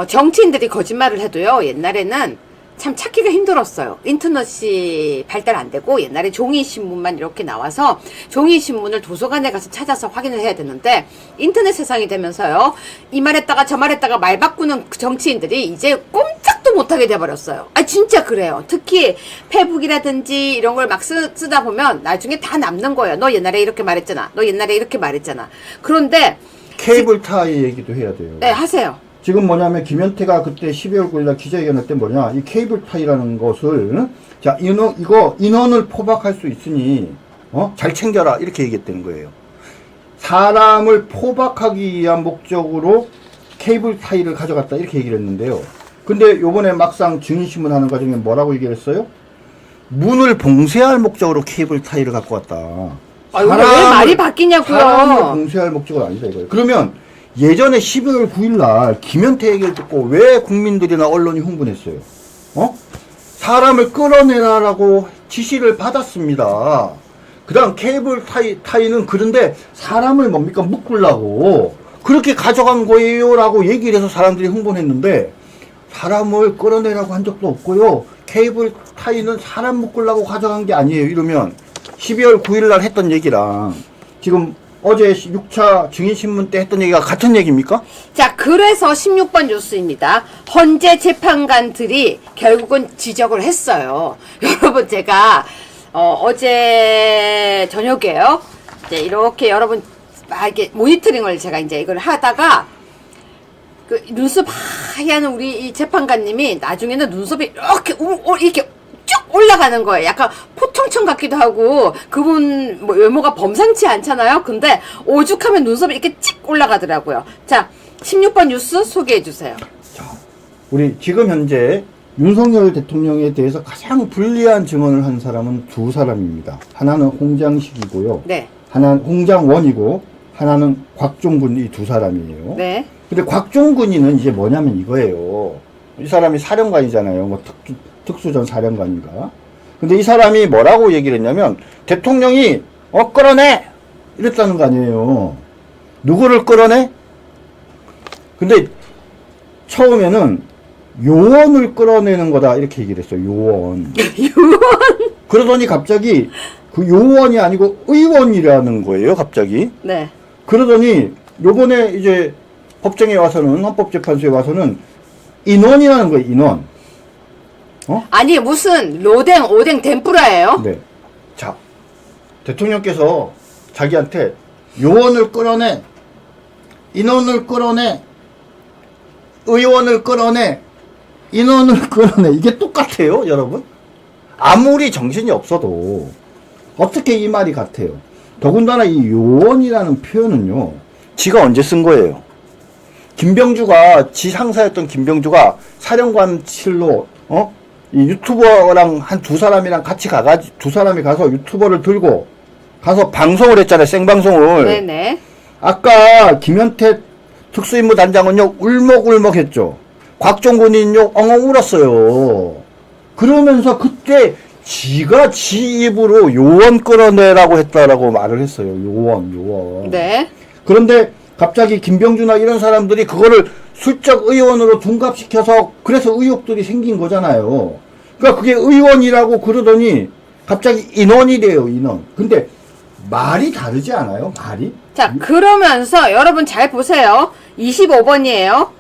정치인들이 거짓말을 해도요, 옛날에는 참 찾기가 힘들었어요. 인터넷이 발달 안 되고 옛날에 종이신문만 이렇게 나와서 종이신문을 도서관에 가서 찾아서 확인을 해야 되는데 인터넷 세상이 되면서요. 이 말했다가 저 말했다가 말 바꾸는 정치인들이 이제 꼼짝도 못하게 돼버렸어요. 진짜 그래요. 특히 페북이라든지 이런 걸 막 쓰다 보면 나중에 다 남는 거예요. 너 옛날에 이렇게 말했잖아. 너 옛날에 이렇게 말했잖아. 그런데 케이블 타이 얘기도 해야 돼요. 네, 하세요. 지금 뭐냐면 김현태가 그때 12월 9일날 기자회견할 때 뭐냐 이 케이블 타이라는 것을 자 인원을 포박할 수 있으니 잘 챙겨라 이렇게 얘기했다는 거예요. 사람을 포박하기 위한 목적으로 케이블 타이를 가져갔다 이렇게 얘기를 했는데요. 근데 요번에 막상 증인신문 하는 과정에 뭐라고 얘기를 했어요? 문을 봉쇄할 목적으로 케이블 타이를 갖고 왔다. 왜 말이 바뀌냐고요. 사람을 봉쇄할 목적은 아니다 이거예요. 그러면 예전에 12월 9일날 김현태 얘기를 듣고 왜 국민들이나 언론이 흥분했어요? 사람을 끌어내라라고 지시를 받았습니다. 그 다음 케이블 타이는 그런데 사람을 뭡니까 묶으려고 그렇게 가져간 거예요 라고 얘기를 해서 사람들이 흥분했는데 사람을 끌어내라고 한 적도 없고요. 케이블 타이는 사람 묶으려고 가져간 게 아니에요. 이러면 12월 9일날 했던 얘기랑 지금 어제 6차 증인신문 때 했던 얘기가 같은 얘기입니까? 자, 그래서 16번 뉴스입니다. 헌재 재판관들이 결국은 지적을 했어요. 여러분, 제가 어제 저녁에요. 이제 이렇게 여러분 이렇게 모니터링을 제가 이제 이걸 하다가 그 눈썹 하얀 우리 이 재판관님이 나중에는 눈썹이 이렇게 이렇게 쭉 올라가는 거예요. 약간 포청청 같기도 하고 그분 외모가 범상치 않잖아요. 근데 오죽하면 눈썹이 이렇게 찍 올라가더라고요. 자, 16번 뉴스 소개해 주세요. 자, 우리 지금 현재 윤석열 대통령에 대해서 가장 불리한 증언을 한 사람은 두 사람입니다. 하나는 홍장식이고요. 네. 하나는 홍장원이고 하나는 곽종군 이 두 사람이에요. 네. 근데 곽종군이는 이제 뭐냐면 이거예요. 이 사람이 사령관이잖아요. 뭐 특수전 사령관인가. 근데 이 사람이 뭐라고 얘기를 했냐면 대통령이 끌어내! 이랬다는 거 아니에요. 누구를 끌어내? 근데 처음에는 요원을 끌어내는 거다 이렇게 얘기를 했어요. 요원. 요원? 그러더니 갑자기 그 요원이 아니고 의원이라는 거예요. 갑자기. 네. 그러더니 요번에 이제 법정에 와서는 헌법재판소에 와서는 인원이라는 거예요. 인원. 아니 무슨 로댕 오뎅 덴뿌라예요? 네. 자, 대통령께서 자기한테 요원을 끌어내, 인원을 끌어내, 의원을 끌어내, 인원을 끌어내. 이게 똑같아요, 여러분? 아무리 정신이 없어도 어떻게 이 말이 같아요? 더군다나 이 요원이라는 표현은요, 지가 언제 쓴 거예요? 김병주가, 지 상사였던 김병주가 사령관실로, 이 유튜버랑 한 두 사람이랑 같이 두 사람이 가서 유튜버를 들고 가서 방송을 했잖아요, 생방송을. 네네. 아까 김현태 특수임무단장은요, 울먹울먹 했죠. 곽종군이요, 엉엉 울었어요. 그러면서 그때 지가 지 입으로 요원 끌어내라고 했다라고 말을 했어요. 요원. 네. 그런데 갑자기 김병주나 이런 사람들이 그거를 술적 의원으로 둔갑시켜서 그래서 의혹들이 생긴 거잖아요. 그러니까 그게 의원이라고 그러더니 갑자기 인원이래요, 인원. 근데 말이 다르지 않아요? 말이? 자, 그러면서 여러분 잘 보세요. 25번이에요.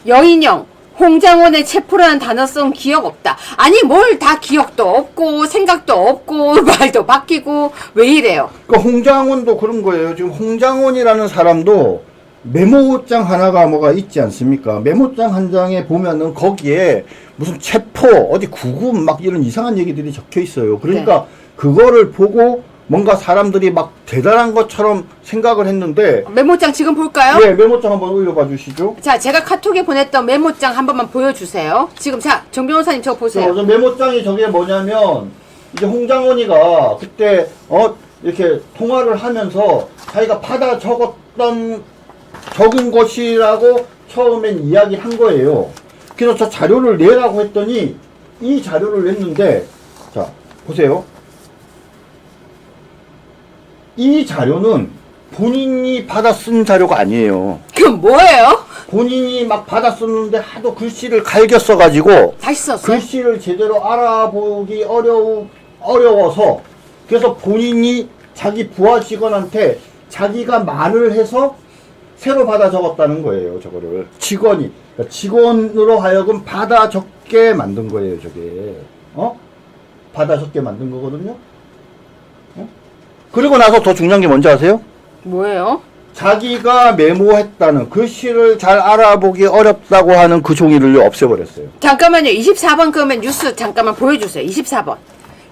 여인영, 홍장원의 체포라는 단어 쓴 기억 없다. 아니 뭘 다 기억도 없고 생각도 없고 말도 바뀌고 왜 이래요? 그러니까 홍장원도 그런 거예요. 지금 홍장원이라는 사람도 메모장 하나가 뭐가 있지 않습니까? 메모장 한 장에 보면은 거기에 무슨 체포, 어디 구금 막 이런 이상한 얘기들이 적혀 있어요. 그러니까 네. 그거를 보고 뭔가 사람들이 막 대단한 것처럼 생각을 했는데, 메모장 지금 볼까요? 예, 메모장 한번 올려봐 주시죠. 자, 제가 카톡에 보냈던 메모장 한 번만 보여주세요. 지금 자, 정 변호사님 저거 보세요. 저 메모장이 저게 뭐냐면 이제 홍장원이가 그때 이렇게 통화를 하면서 자기가 받아 적은 것이라고 처음엔 이야기한 거예요. 그래서 저 자료를 내라고 했더니 이 자료를 냈는데, 자 보세요. 이 자료는 본인이 받아 쓴 자료가 아니에요. 그럼 뭐예요? 본인이 막 받아 썼는데 하도 글씨를 갈겨 써가지고 다시 썼어요? 글씨를 제대로 알아보기 어려워서 그래서 본인이 자기 부하 직원한테 자기가 말을 해서 새로 받아 적었다는 거예요. 저거를 그러니까 직원으로 하여금 받아 적게 만든 거예요. 저게 받아 적게 만든 거거든요. 그리고 나서 더 중요한 게 뭔지 아세요? 뭐예요? 자기가 메모했다는 글씨를 잘 알아보기 어렵다고 하는 그 종이를 없애버렸어요. 잠깐만요. 24번 그러면 뉴스 잠깐만 보여주세요. 24번.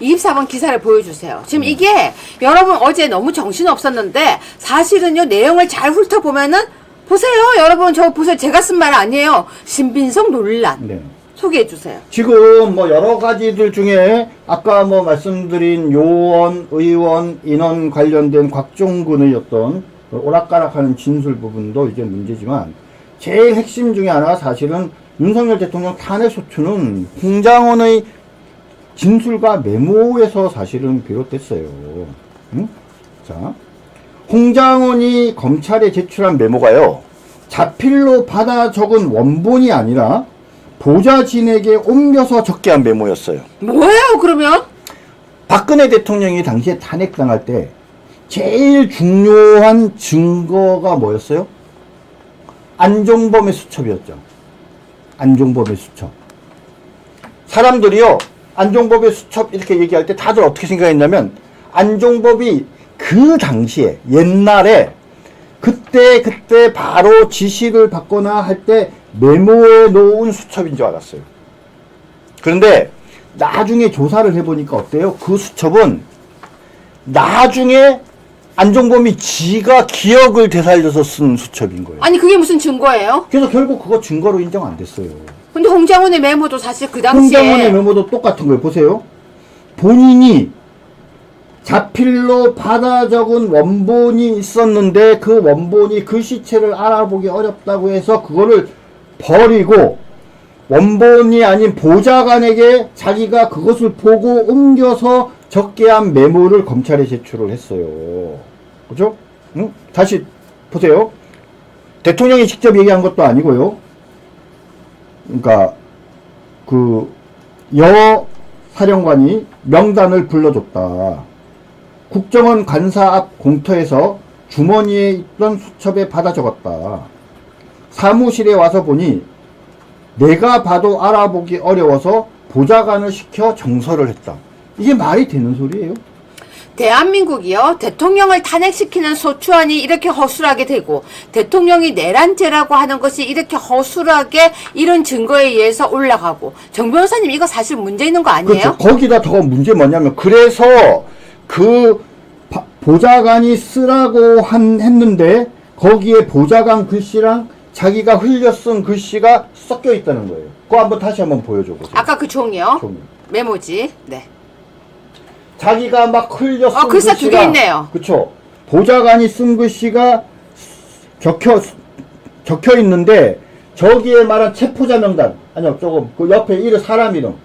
24번 기사를 보여주세요. 지금 이게 여러분 어제 너무 정신 없었는데 사실은요 내용을 잘 훑어보면은 보세요. 여러분 저 보세요. 제가 쓴 말 아니에요. 신빈성 논란. 네. 소개해주세요. 지금 뭐 여러 가지들 중에 아까 뭐 말씀드린 요원, 의원, 인원 관련된 곽종군의 어떤 오락가락하는 진술 부분도 이제 문제지만 제일 핵심 중에 하나가 사실은 윤석열 대통령 탄핵 소추는 홍장원의 진술과 메모에서 사실은 비롯됐어요. 응? 자, 홍장원이 검찰에 제출한 메모가요, 자필로 받아 적은 원본이 아니라 보좌진에게 옮겨서 적게 한 메모였어요. 뭐예요 그러면? 박근혜 대통령이 당시에 탄핵당할 때 제일 중요한 증거가 뭐였어요? 안종범의 수첩이었죠. 안종범의 수첩. 사람들이요, 안종범의 수첩 이렇게 얘기할 때 다들 어떻게 생각했냐면 안종범이 그 당시에 옛날에 그때 바로 지시를 받거나 할 때 메모해 놓은 수첩인 줄 알았어요. 그런데 나중에 조사를 해보니까 어때요? 그 수첩은 나중에 안종범이 지가 기억을 되살려서 쓴 수첩인 거예요. 아니 그게 무슨 증거예요? 그래서 결국 그거 증거로 인정 안 됐어요. 근데 홍장원의 메모도 사실 그 당시에 홍장원의 메모도 똑같은 거예요. 보세요. 본인이 자필로 받아 적은 원본이 있었는데 그 원본이 글씨체를 알아보기 어렵다고 해서 그거를 버리고 원본이 아닌 보좌관에게 자기가 그것을 보고 옮겨서 적게 한 메모를 검찰에 제출을 했어요. 그죠? 응? 다시 보세요. 대통령이 직접 얘기한 것도 아니고요. 그러니까 여 사령관이 명단을 불러줬다. 국정원 관사 앞 공터에서 주머니에 있던 수첩에 받아 적었다. 사무실에 와서 보니 내가 봐도 알아보기 어려워서 보좌관을 시켜 정서를 했다. 이게 말이 되는 소리예요? 대한민국이요, 대통령을 탄핵시키는 소추안이 이렇게 허술하게 되고, 대통령이 내란죄라고 하는 것이 이렇게 허술하게 이런 증거에 의해서 올라가고, 정 변호사님, 이거 사실 문제 있는 거 아니에요? 그렇죠. 거기다 더 문제 뭐냐면, 그래서 보좌관이 쓰라고 했는데, 거기에 보좌관 글씨랑 자기가 흘려 쓴 글씨가 섞여 있다는 거예요. 그거 한번 다시 한번 보여줘 보세요. 아까 그 종이요? 종이. 메모지. 네. 자기가 막 흘려 쓴 글자 두 개 글씨가, 있네요. 그쵸. 보좌관이 쓴 글씨가 적혀 있는데, 저기에 말한 체포자 명단, 아니요, 조금, 그 옆에 사람 이름.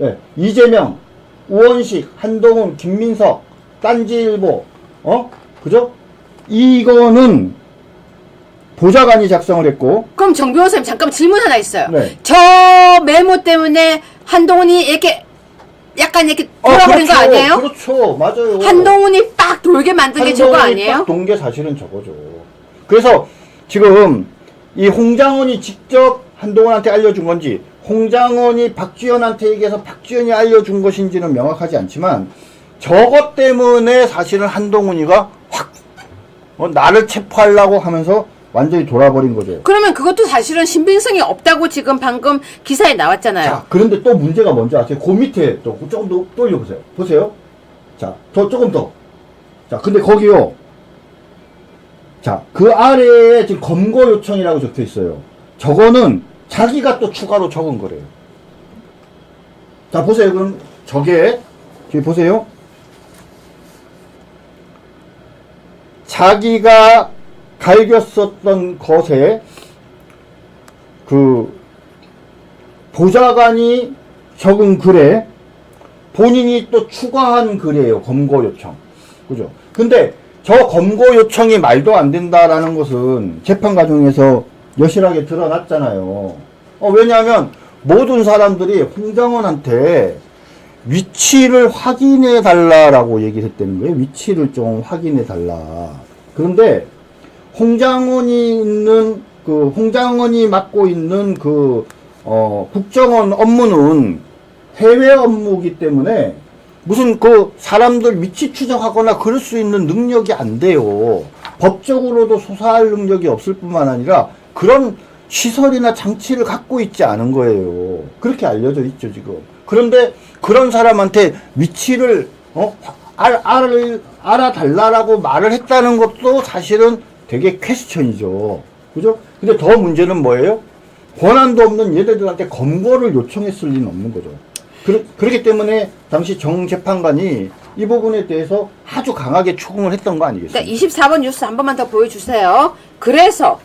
예, 이재명, 우원식, 한동훈, 김민석, 딴지일보, 그죠? 이거는 보좌관이 작성을 했고. 그럼 정 변호사님, 잠깐 질문 하나 있어요. 네. 저 메모 때문에 한동훈이 이렇게 약간 이렇게 돌아버린 그렇죠, 거 아니에요? 그렇죠. 맞아요. 한동훈이 빡 돌게 만든 게 저거 아니에요? 동게 사실은 저거죠. 그래서 지금 이 홍장원이 직접 한동훈한테 알려준 건지, 홍장원이 박지원한테 얘기해서 박지원이 알려준 것인지는 명확하지 않지만, 저것 때문에 사실은 한동훈이가 확 나를 체포하려고 하면서 완전히 돌아버린 거죠. 그러면 그것도 사실은 신빙성이 없다고 지금 방금 기사에 나왔잖아요. 자, 그런데 또 문제가 뭔지 아세요? 그 밑에 또 조금 더 올려보세요. 보세요. 자, 조금 더. 자, 근데 거기요. 자, 그 아래에 지금 검거 요청이라고 적혀 있어요. 저거는 자기가 또 추가로 적은 거래요. 자, 보세요. 그럼 저게, 저기 보세요. 자기가 갈겼었던 것에 보좌관이 적은 글에 본인이 또 추가한 글이에요. 검거 요청. 그죠? 근데 저 검거 요청이 말도 안 된다라는 것은 재판 과정에서 여실하게 드러났잖아요. 왜냐하면 모든 사람들이 홍장원한테 위치를 확인해 달라라고 얘기를 했다는 거예요. 위치를 좀 확인해 달라. 그런데 홍장원이 맡고 있는 국정원 업무는 해외 업무이기 때문에 무슨 사람들 위치 추적하거나 그럴 수 있는 능력이 안 돼요. 법적으로도 수사할 능력이 없을 뿐만 아니라 그런 시설이나 장치를 갖고 있지 않은 거예요. 그렇게 알려져 있죠, 지금. 그런데 그런 사람한테 위치를, 알아달라고 말을 했다는 것도 사실은 되게 퀘스천이죠. 그죠? 근데 더 문제는 뭐예요? 권한도 없는 얘네들한테 검거를 요청했을 리는 없는 거죠. 그렇기 때문에 당시 정 재판관이 이 부분에 대해서 아주 강하게 추궁을 했던 거 아니겠습니까? 그러니까 24번 뉴스 한 번만 더 보여주세요. 그래서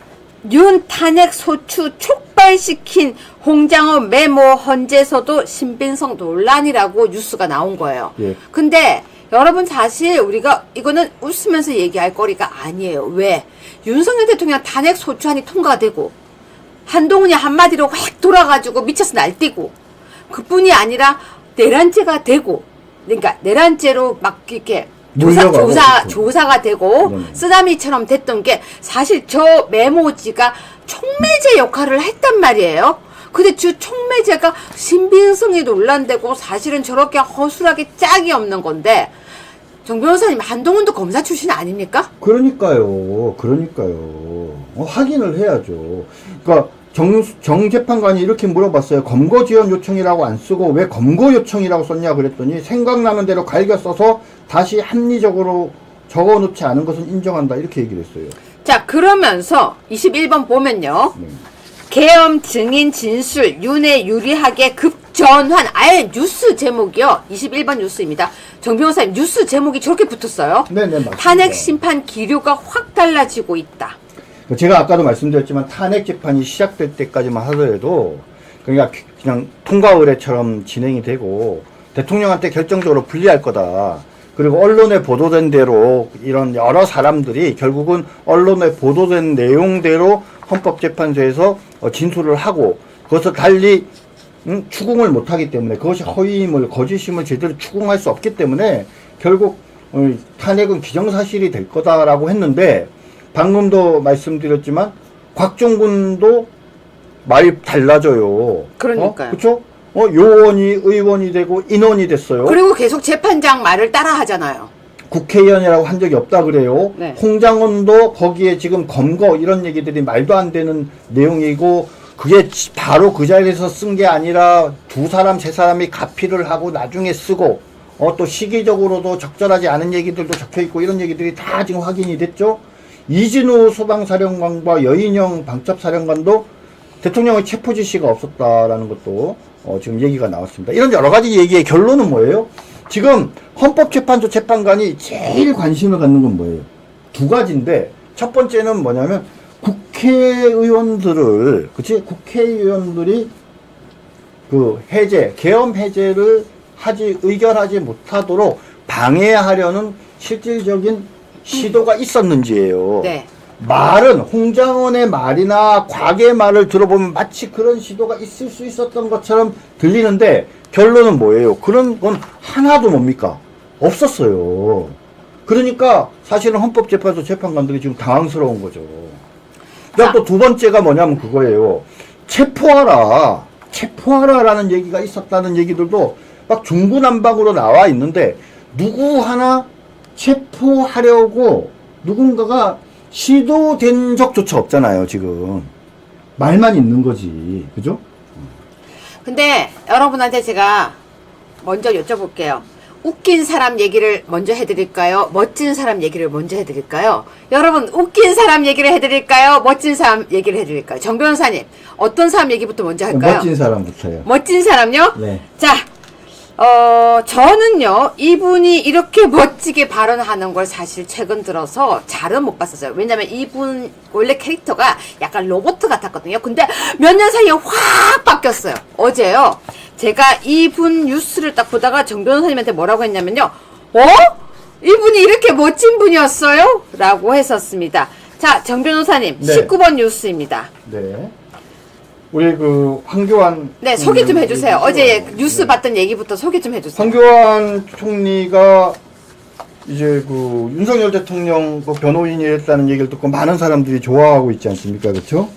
윤 탄핵 소추 촉발시킨 홍장원 메모 헌재에서도 신빙성 논란이라고 뉴스가 나온 거예요. 예. 근데 여러분, 사실 우리가 이거는 웃으면서 얘기할 거리가 아니에요. 왜? 윤석열 대통령 탄핵 소추안이 통과되고 한동훈이 한마디로 확 돌아가지고 미쳐서 날뛰고, 그뿐이 아니라 내란죄가 되고, 그러니까 내란죄로 막 이렇게 조사가 되고, 네네. 쓰나미처럼 됐던 게 사실 저 메모지가 촉매제 역할을 했단 말이에요. 근데 저 촉매제가 신빙성이 논란되고 사실은 저렇게 허술하게 짝이 없는 건데, 정 변호사님, 한동훈도 검사 출신 아닙니까? 그러니까요. 확인을 해야죠. 그러니까 정 재판관이 이렇게 물어봤어요. 검거 지원 요청이라고 안 쓰고 왜 검거 요청이라고 썼냐 그랬더니 생각나는 대로 갈겨 써서 다시 합리적으로 적어놓지 않은 것은 인정한다. 이렇게 얘기를 했어요. 자, 그러면서 21번 보면요. 계엄 증인 진술 윤에 유리하게 급전환. 아예 뉴스 제목이요. 21번 뉴스입니다. 정 변호사님, 뉴스 제목이 저렇게 붙었어요. 네네, 맞습니다. 탄핵 심판 기류가 확 달라지고 있다. 제가 아까도 말씀드렸지만 탄핵 재판이 시작될 때까지만 하더라도 그러니까 그냥 통과 의례처럼 진행이 되고 대통령한테 결정적으로 불리할 거다. 그리고 언론에 보도된 대로 이런 여러 사람들이 결국은 언론에 보도된 내용대로 헌법재판소에서 진술을 하고 그것을 달리 추궁을 못하기 때문에 그것이 허위임을 거짓임을 제대로 추궁할 수 없기 때문에 결국 탄핵은 기정사실이 될 거다라고 했는데 방금도 말씀드렸지만 곽종군도 말이 달라져요. 그러니까요. 그렇죠? 요원이 의원이 되고 인원이 됐어요. 그리고 계속 재판장 말을 따라 하잖아요. 국회의원이라고 한 적이 없다 그래요. 네. 홍장원도 거기에 지금 검거 이런 얘기들이 말도 안 되는 내용이고 그게 바로 그 자리에서 쓴 게 아니라 두 사람 세 사람이 가피를 하고 나중에 쓰고 또 시기적으로도 적절하지 않은 얘기들도 적혀 있고 이런 얘기들이 다 지금 확인이 됐죠. 이진우 소방사령관과 여인영 방첩사령관도 대통령의 체포 지시가 없었다라는 것도 지금 얘기가 나왔습니다. 이런 여러 가지 얘기의 결론은 뭐예요? 지금 헌법재판소 재판관이 제일 관심을 갖는 건 뭐예요? 두 가지인데 첫 번째는 뭐냐면 국회의원들을 그치? 국회의원들이 그 해제, 계엄 해제를 의결하지 못하도록 방해하려는 실질적인 시도가 있었는지예요. 네. 말은 홍장원의 말이나 과거의 말을 들어보면 마치 그런 시도가 있을 수 있었던 것처럼 들리는데 결론은 뭐예요? 그런 건 하나도 뭡니까? 없었어요. 그러니까 사실은 헌법재판소 재판관들이 지금 당황스러운 거죠. 그다음 또 두 번째가 뭐냐면 그거예요. 체포하라라는 얘기가 있었다는 얘기들도 막 중구난방으로 나와 있는데 누구 하나 체포하려고 누군가가 시도된 적조차 없잖아요, 지금. 말만 있는 거지. 그죠? 근데 여러분한테 제가 먼저 여쭤볼게요. 웃긴 사람 얘기를 먼저 해드릴까요? 멋진 사람 얘기를 먼저 해드릴까요? 여러분, 웃긴 사람 얘기를 해드릴까요? 멋진 사람 얘기를 해드릴까요? 정 변호사님, 어떤 사람 얘기부터 먼저 할까요? 멋진 사람부터요. 멋진 사람요? 네. 자, 저는요, 이분이 이렇게 멋지게 발언하는 걸 사실 최근 들어서 잘은 못 봤었어요. 왜냐면 이분 원래 캐릭터가 약간 로봇 같았거든요. 근데 몇 년 사이에 확 바뀌었어요. 어제요, 제가 이분 뉴스를 딱 보다가 정 변호사님한테 뭐라고 했냐면요. 이분이 이렇게 멋진 분이었어요? 라고 했었습니다. 자, 정 변호사님, 네. 19번 뉴스입니다. 네. 우리 그 황교안 네, 소개 좀 해주세요. 얘기죠? 어제 뉴스 네. 봤던 얘기부터 소개 좀 해주세요. 황교안 총리가 이제 그 윤석열 대통령 그 변호인이 했다는 얘기를 듣고 많은 사람들이 좋아하고 있지 않습니까? 그렇죠?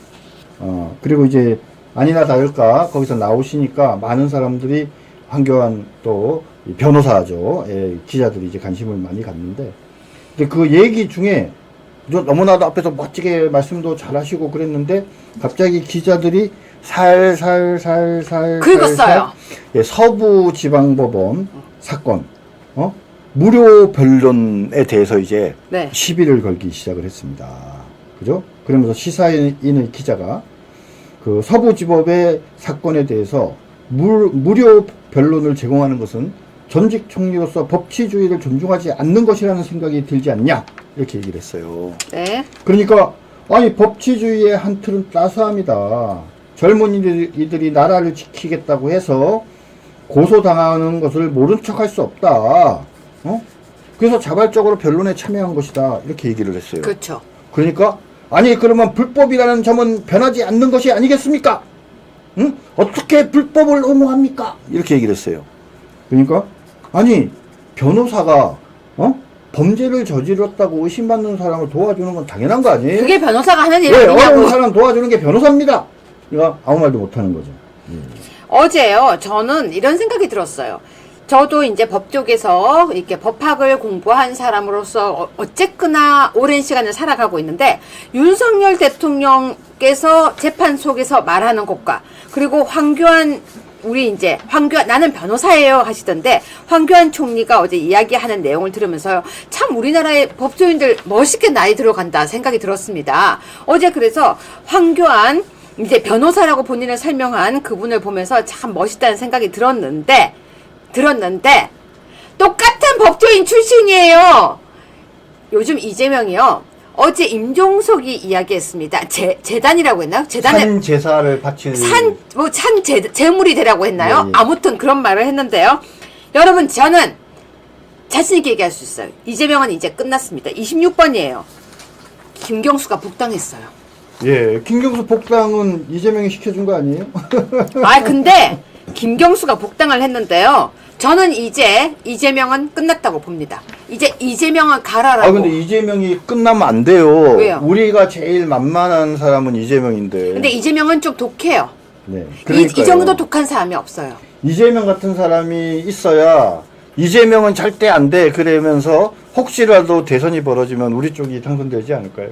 그리고 이제 아니나 다를까 거기서 나오시니까 많은 사람들이 황교안 또 변호사죠. 예, 기자들이 이제 관심을 많이 갖는데 근데 그 얘기 중에 너무나도 앞에서 멋지게 말씀도 잘 하시고 그랬는데 갑자기 기자들이 살살살살 긁었어요. 예, 서부지방법원 사건 무료 변론에 대해서 이제 네. 시비를 걸기 시작을 했습니다. 그죠? 그러면서 시사인의 기자가 그 서부지법의 사건에 대해서 무료 변론을 제공하는 것은 전직 총리로서 법치주의를 존중하지 않는 것이라는 생각이 들지 않냐 이렇게 얘기를 했어요. 네. 그러니까 아니 법치주의의 한 틀은 따스합니다. 젊은이들이 나라를 지키겠다고 해서 고소당하는 것을 모른 척할 수 없다. 그래서 자발적으로 변론에 참여한 것이다. 이렇게 얘기를 했어요. 그렇죠. 그러니까 아니 그러면 불법이라는 점은 변하지 않는 것이 아니겠습니까? 응? 어떻게 불법을 옹호합니까? 이렇게 얘기를 했어요. 그러니까 아니 변호사가 범죄를 저질렀다고 의심받는 사람을 도와주는 건 당연한 거 아니에요? 그게 변호사가 하는 일 네, 어려운 아니냐고. 사람 도와주는 게 변호사입니다. 그러니까 아무 말도 못하는 거죠. 어제요, 저는 이런 생각이 들었어요. 저도 이제 법 쪽에서 이렇게 법학을 공부한 사람으로서 어쨌거나 오랜 시간을 살아가고 있는데 윤석열 대통령께서 재판 속에서 말하는 것과 그리고 황교안 나는 변호사예요 하시던데 황교안 총리가 어제 이야기하는 내용을 들으면서요, 참 우리나라의 법조인들 멋있게 나이 들어간다 생각이 들었습니다. 어제 그래서 황교안 이제 변호사라고 본인을 설명한 그분을 보면서 참 멋있다는 생각이 들었는데 똑같은 법조인 출신이에요. 요즘 이재명이요, 어제 임종석이 이야기했습니다. 재단이라고 했나요? 재단에 산 제사를 바칠 재물이 되라고 했나요? 예, 예. 아무튼 그런 말을 했는데요. 여러분, 저는 자신있게 얘기할 수 있어요. 이재명은 이제 끝났습니다. 26번이에요. 김경수가 복당했어요. 예, 김경수 복당은 이재명이 시켜준 거 아니에요? 근데 김경수가 복당을 했는데요. 저는 이제 이재명은 끝났다고 봅니다. 이제 이재명은 가라라고. 근데 이재명이 끝나면 안 돼요. 왜요? 우리가 제일 만만한 사람은 이재명인데. 근데 이재명은 좀 독해요. 네. 이 정도 독한 사람이 없어요. 이재명 같은 사람이 있어야 이재명은 절대 안 돼. 그러면서 혹시라도 대선이 벌어지면 우리 쪽이 당선되지 않을까요?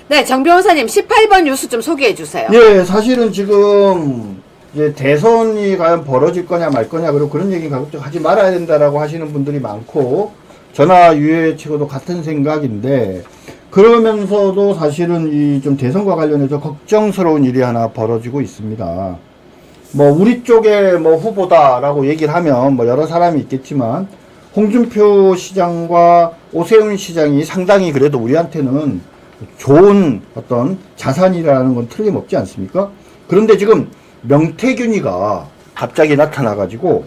네, 정 변호사님 18번 뉴스 좀 소개해 주세요. 예, 사실은 지금 이제 대선이 과연 벌어질 거냐 말 거냐 그리고 그런 얘기 가급적 하지 말아야 된다라고 하시는 분들이 많고 저나 유해치고도 같은 생각인데 그러면서도 사실은 이 좀 대선과 관련해서 걱정스러운 일이 하나 벌어지고 있습니다. 뭐 우리 쪽에 뭐 후보다라고 얘기를 하면 뭐 여러 사람이 있겠지만 홍준표 시장과 오세훈 시장이 상당히 그래도 우리한테는 좋은 어떤 자산이라는 건 틀림없지 않습니까? 그런데 지금 명태균이가 갑자기 나타나가지고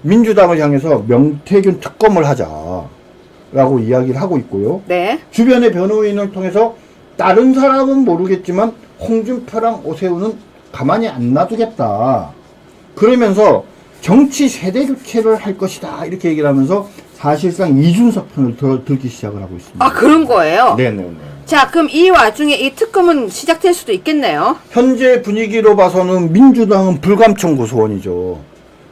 민주당을 향해서 명태균 특검을 하자라고 이야기를 하고 있고요. 네. 주변의 변호인을 통해서 다른 사람은 모르겠지만 홍준표랑 오세훈은 가만히 안 놔두겠다. 그러면서 정치 세대 교체를 할 것이다. 이렇게 얘기를 하면서 사실상 이준석 편을 들기 시작을 하고 있습니다. 그런 거예요? 네네네. 자, 그럼 이 와중에 이 특검은 시작될 수도 있겠네요. 현재 분위기로 봐서는 민주당은 불감청 고소원이죠.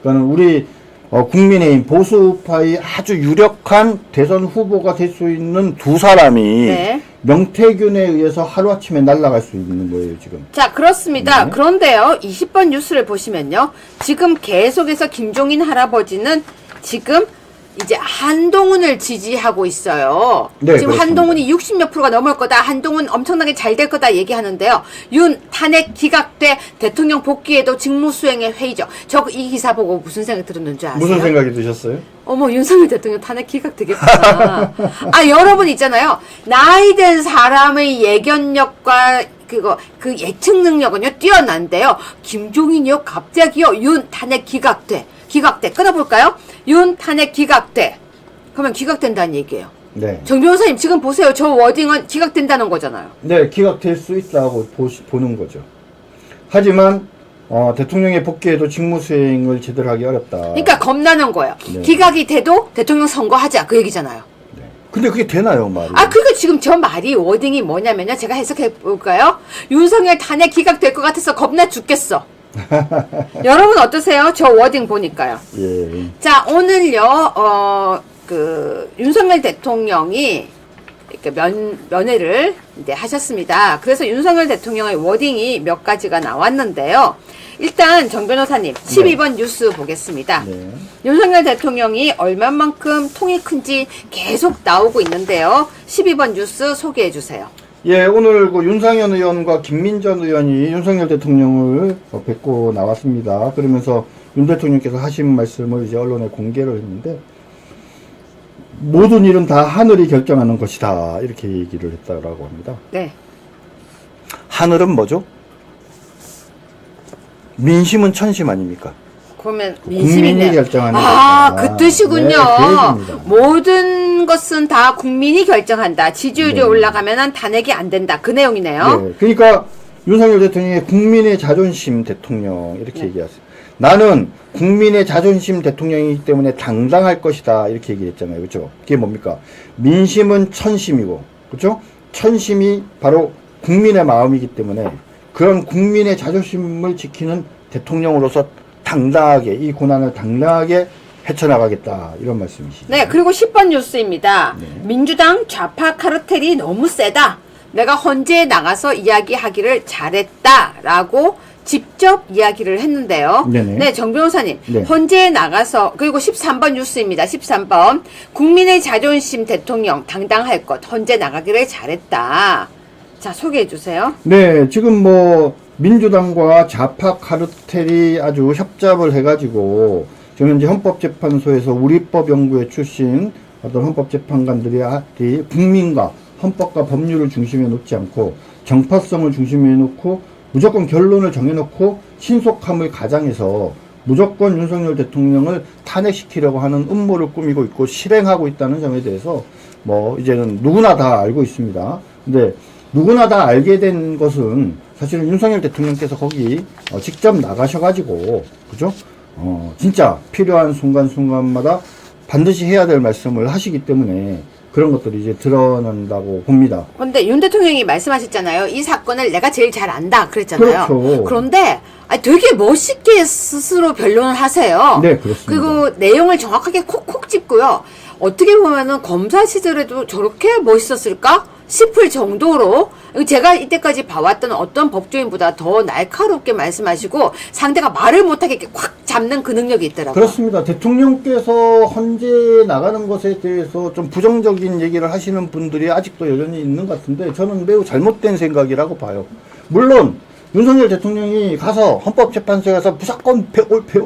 그러니까 우리 국민의힘 보수파의 아주 유력한 대선 후보가 될 수 있는 두 사람이 네. 명태균에 의해서 하루아침에 날아갈 수 있는 거예요, 지금. 자, 그렇습니다. 네. 그런데요, 20번 뉴스를 보시면요. 지금 계속해서 김종인 할아버지는 지금 이제 한동훈을 지지하고 있어요. 네, 지금 그렇습니다. 한동훈이 60몇 프로가 넘을 거다. 한동훈 엄청나게 잘 될 거다 얘기하는데요. 윤 탄핵 기각돼 대통령 복귀에도 직무수행의 회의죠. 저 이 기사 보고 무슨 생각 들었는 줄 아세요? 무슨 생각이 드셨어요? 어머, 윤석열 대통령 탄핵 기각되겠구나. 여러분 있잖아요. 나이 든 사람의 예견력과 그 예측 능력은요, 뛰어난데요. 김종인이요, 갑자기요, 윤 탄핵 기각돼. 끊어볼까요? 윤 탄핵 기각돼. 그러면 기각된다는 얘기예요. 네. 정 변호사님 지금 보세요. 저 워딩은 기각된다는 거잖아요. 네, 기각될 수 있다고 보는 거죠. 하지만 대통령의 복귀에도 직무수행을 제대로 하기 어렵다. 그러니까 겁나는 거예요. 네. 기각이 돼도 대통령 선거하자 그 얘기잖아요. 네. 근데 그게 되나요, 말이? 그거 지금 저 말이 워딩이 뭐냐면요. 제가 해석해 볼까요? 윤석열 탄핵 기각될 것 같아서 겁나 죽겠어. 여러분 어떠세요? 저 워딩 보니까요. 예. 자, 오늘요, 윤석열 대통령이 이렇게 면회를 이제 하셨습니다. 그래서 윤석열 대통령의 워딩이 몇 가지가 나왔는데요. 일단 정 변호사님 12번 뉴스 보겠습니다. 네. 윤석열 대통령이 얼마만큼 통이 큰지 계속 나오고 있는데요. 12번 뉴스 소개해 주세요. 예, 오늘 그 윤상현 의원과 김민전 의원이 윤석열 대통령을 뵙고 나왔습니다. 그러면서 윤 대통령께서 하신 말씀을 이제 언론에 공개를 했는데 모든 일은 다 하늘이 결정하는 것이다. 이렇게 얘기를 했다라고 합니다. 네. 하늘은 뭐죠? 민심은 천심 아닙니까? 그러면 국민이 민심이네요. 결정하는 그 뜻이군요. 네, 그 얘기입니다. 모든 것은 다 국민이 결정한다. 지지율이 네. 올라가면 탄핵이 안 된다. 그 내용이네요. 네, 그러니까 윤석열 대통령이 국민의 자존심 대통령 이렇게 네. 얘기했어요. 나는 국민의 자존심 대통령이기 때문에 당당할 것이다 이렇게 얘기했잖아요. 그렇죠? 그게 뭡니까? 민심은 천심이고, 그렇죠? 천심이 바로 국민의 마음이기 때문에 그런 국민의 자존심을 지키는 대통령으로서 당당하게 이 고난을 당당하게 헤쳐나가겠다 이런 말씀이시죠. 네, 그리고 10번 뉴스입니다. 네. 민주당 좌파 카르텔이 너무 세다. 내가 헌재에 나가서 이야기하기를 잘했다라고 직접 이야기를 했는데요. 네네. 네, 정 변호사님. 네. 헌재에 나가서, 그리고 13번 뉴스입니다. 13번. 국민의 자존심 대통령 당당할 것. 헌재 나가기를 잘했다. 자, 소개해 주세요. 네, 지금 뭐 민주당과 좌파 카르텔이 아주 협잡을 해가지고 지금 현재 헌법재판소에서 우리법 연구회 출신 어떤 헌법재판관들이 국민과 헌법과 법률을 중심에 놓지 않고 정파성을 중심에 놓고 무조건 결론을 정해놓고 신속함을 가장해서 무조건 윤석열 대통령을 탄핵시키려고 하는 음모를 꾸미고 있고 실행하고 있다는 점에 대해서 뭐 이제는 누구나 다 알고 있습니다. 근데 누구나 다 알게 된 것은 사실은 윤석열 대통령께서 거기 직접 나가셔가지고 그죠? 진짜 필요한 순간순간마다 반드시 해야 될 말씀을 하시기 때문에 그런 것들이 이제 드러난다고 봅니다. 근데 윤 대통령이 말씀하셨잖아요. 이 사건을 내가 제일 잘 안다 그랬잖아요. 그렇죠. 그런데 되게 멋있게 스스로 변론을 하세요. 네, 그렇습니다. 그리고 내용을 정확하게 콕콕 짚고요. 어떻게 보면은 검사 시절에도 저렇게 멋있었을까 싶을 정도로 제가 이때까지 봐왔던 어떤 법조인보다 더 날카롭게 말씀하시고 상대가 말을 못하게 이렇게 콱 잡는 그 능력이 있더라고요. 그렇습니다. 대통령께서 헌재 나가는 것에 대해서 좀 부정적인 얘기를 하시는 분들이 아직도 여전히 있는 것 같은데 저는 매우 잘못된 생각이라고 봐요. 물론 윤석열 대통령이 가서 헌법재판소에 가서 무조건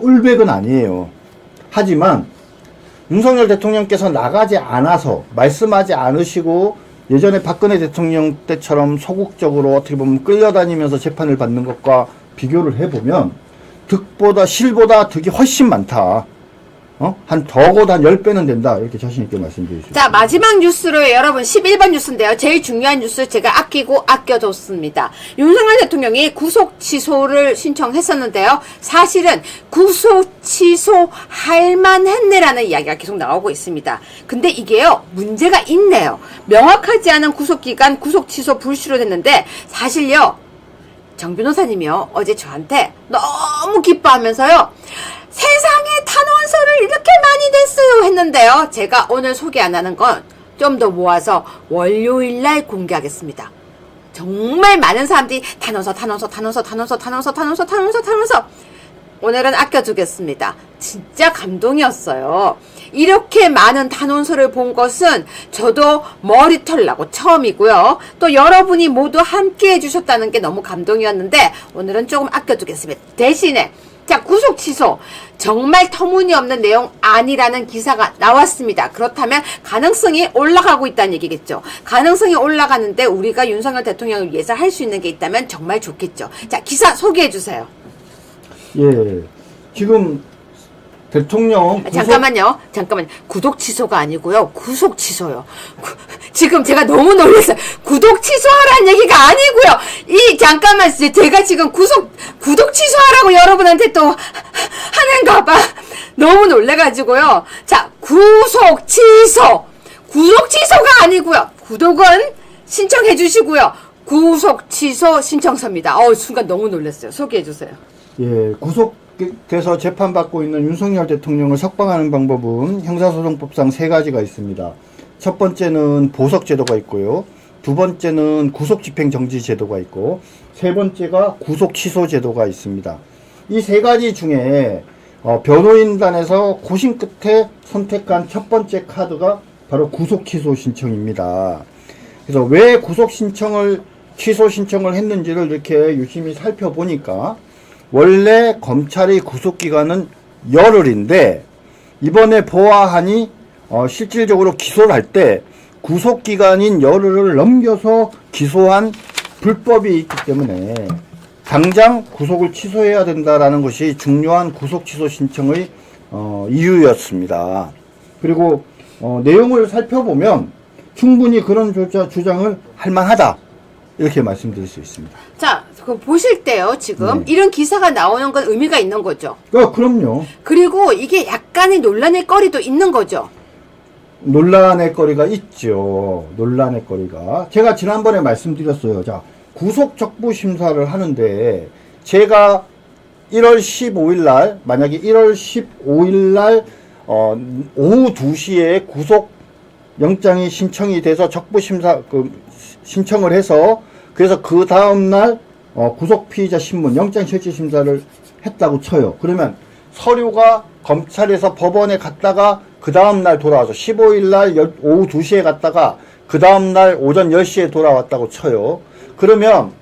올백은 아니에요. 하지만 윤석열 대통령께서 나가지 않아서 말씀하지 않으시고 예전에 박근혜 대통령 때처럼 소극적으로 어떻게 보면 끌려다니면서 재판을 받는 것과 비교를 해보면 득보다 실보다 득이 훨씬 많다. 한 적어도 한 10배는 된다. 이렇게 자신있게 말씀드리겠습니다. 자, 마지막 뉴스로 여러분 11번 뉴스인데요. 제일 중요한 뉴스 제가 아끼고 아껴뒀습니다. 윤석열 대통령이 구속 취소를 신청했었는데요. 사실은 구속 취소할 만했네라는 이야기가 계속 나오고 있습니다. 근데 이게요, 문제가 있네요. 명확하지 않은 구속기간 구속 취소 불시로 됐는데 사실요, 정 변호사님이요, 어제 저한테 너무 기뻐하면서요, 세상에 탄원서를 이렇게 많이 냈어요 했는데요. 제가 오늘 소개 안 하는 건 좀 더 모아서 월요일날 공개하겠습니다. 정말 많은 사람들이 탄원서 오늘은 아껴두겠습니다. 진짜 감동이었어요. 이렇게 많은 탄원서를 본 것은 저도 머리털 나고 처음이고요. 또 여러분이 모두 함께 해주셨다는 게 너무 감동이었는데 오늘은 조금 아껴두겠습니다. 대신에 자, 구속 취소 정말 터무니없는 내용 아니라는 기사가 나왔습니다. 그렇다면 가능성이 올라가고 있다는 얘기겠죠. 가능성이 올라가는데 우리가 윤석열 대통령을 위해서 할 수 있는 게 있다면 정말 좋겠죠. 자, 기사 소개해 주세요. 예, 지금 대통령 잠깐만요. 구독 취소가 아니고요. 구속 취소요. 지금 제가 너무 놀랐어요. 구독 취소하라는 얘기가 아니고요. 잠깐만, 제가 지금 구독 취소하라고 여러분한테 또 하는가 봐. 너무 놀래가지고요. 자, 구속 취소가 아니고요. 구독은 신청해 주시고요. 구속 취소 신청서입니다. 순간 너무 놀랐어요. 소개해 주세요. 예, 구속돼서 재판받고 있는 윤석열 대통령을 석방하는 방법은 형사소송법상 3가지가 있습니다. 첫 번째는 보석제도가 있고요. 두 번째는 구속집행정지제도가 있고, 세 번째가 구속취소제도가 있습니다. 이 3가지 중에 변호인단에서 고심 끝에 선택한 첫 번째 카드가 바로 구속취소 신청입니다. 그래서 왜 취소 신청을 했는지를 이렇게 유심히 살펴보니까 원래 검찰의 구속기간은 열흘인데 이번에 보아하니 실질적으로 기소를 할 때 구속기간인 열흘을 넘겨서 기소한 불법이 있기 때문에 당장 구속을 취소해야 된다라는 것이 중요한 구속취소 신청의 이유였습니다. 그리고 내용을 살펴보면 충분히 그런 주장을 할 만하다, 이렇게 말씀드릴 수 있습니다. 자, 보실 때요, 지금 네. 이런 기사가 나오는 건 의미가 있는 거죠. 그럼요. 그리고 이게 약간의 논란의 거리도 있는 거죠. 논란의 거리가 있죠. 논란의 거리가. 제가 지난번에 말씀드렸어요. 자, 구속적부 심사를 하는데 제가 1월 15일 날, 만약에 1월 15일 날 오후 2시에 구속 영장이 신청이 돼서 적부 심사 신청을 해서, 그래서 그 다음 날 구속 피의자 신문 영장 실질 심사를 했다고 쳐요. 그러면 서류가 검찰에서 법원에 갔다가 그 다음 날 돌아와서 15일 날 오후 2시에 갔다가 그 다음 날 오전 10시에 돌아왔다고 쳐요. 그러면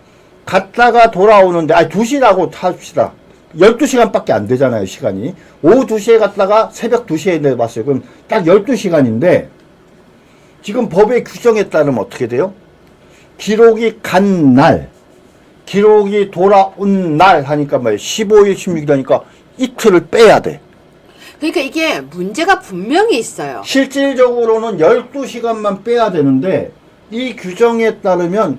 갔다가 돌아오는데 2시라고 합시다. 12시간밖에 안 되잖아요, 시간이. 오후 2시에 갔다가 새벽 2시에 내봤어요. 그럼 딱 12시간인데 지금 법의 규정에 따르면 어떻게 돼요? 기록이 간 날, 기록이 돌아온 날 하니까 뭐예요? 15일, 16일 하니까 이틀을 빼야 돼. 그러니까 이게 문제가 분명히 있어요. 실질적으로는 12시간만 빼야 되는데 이 규정에 따르면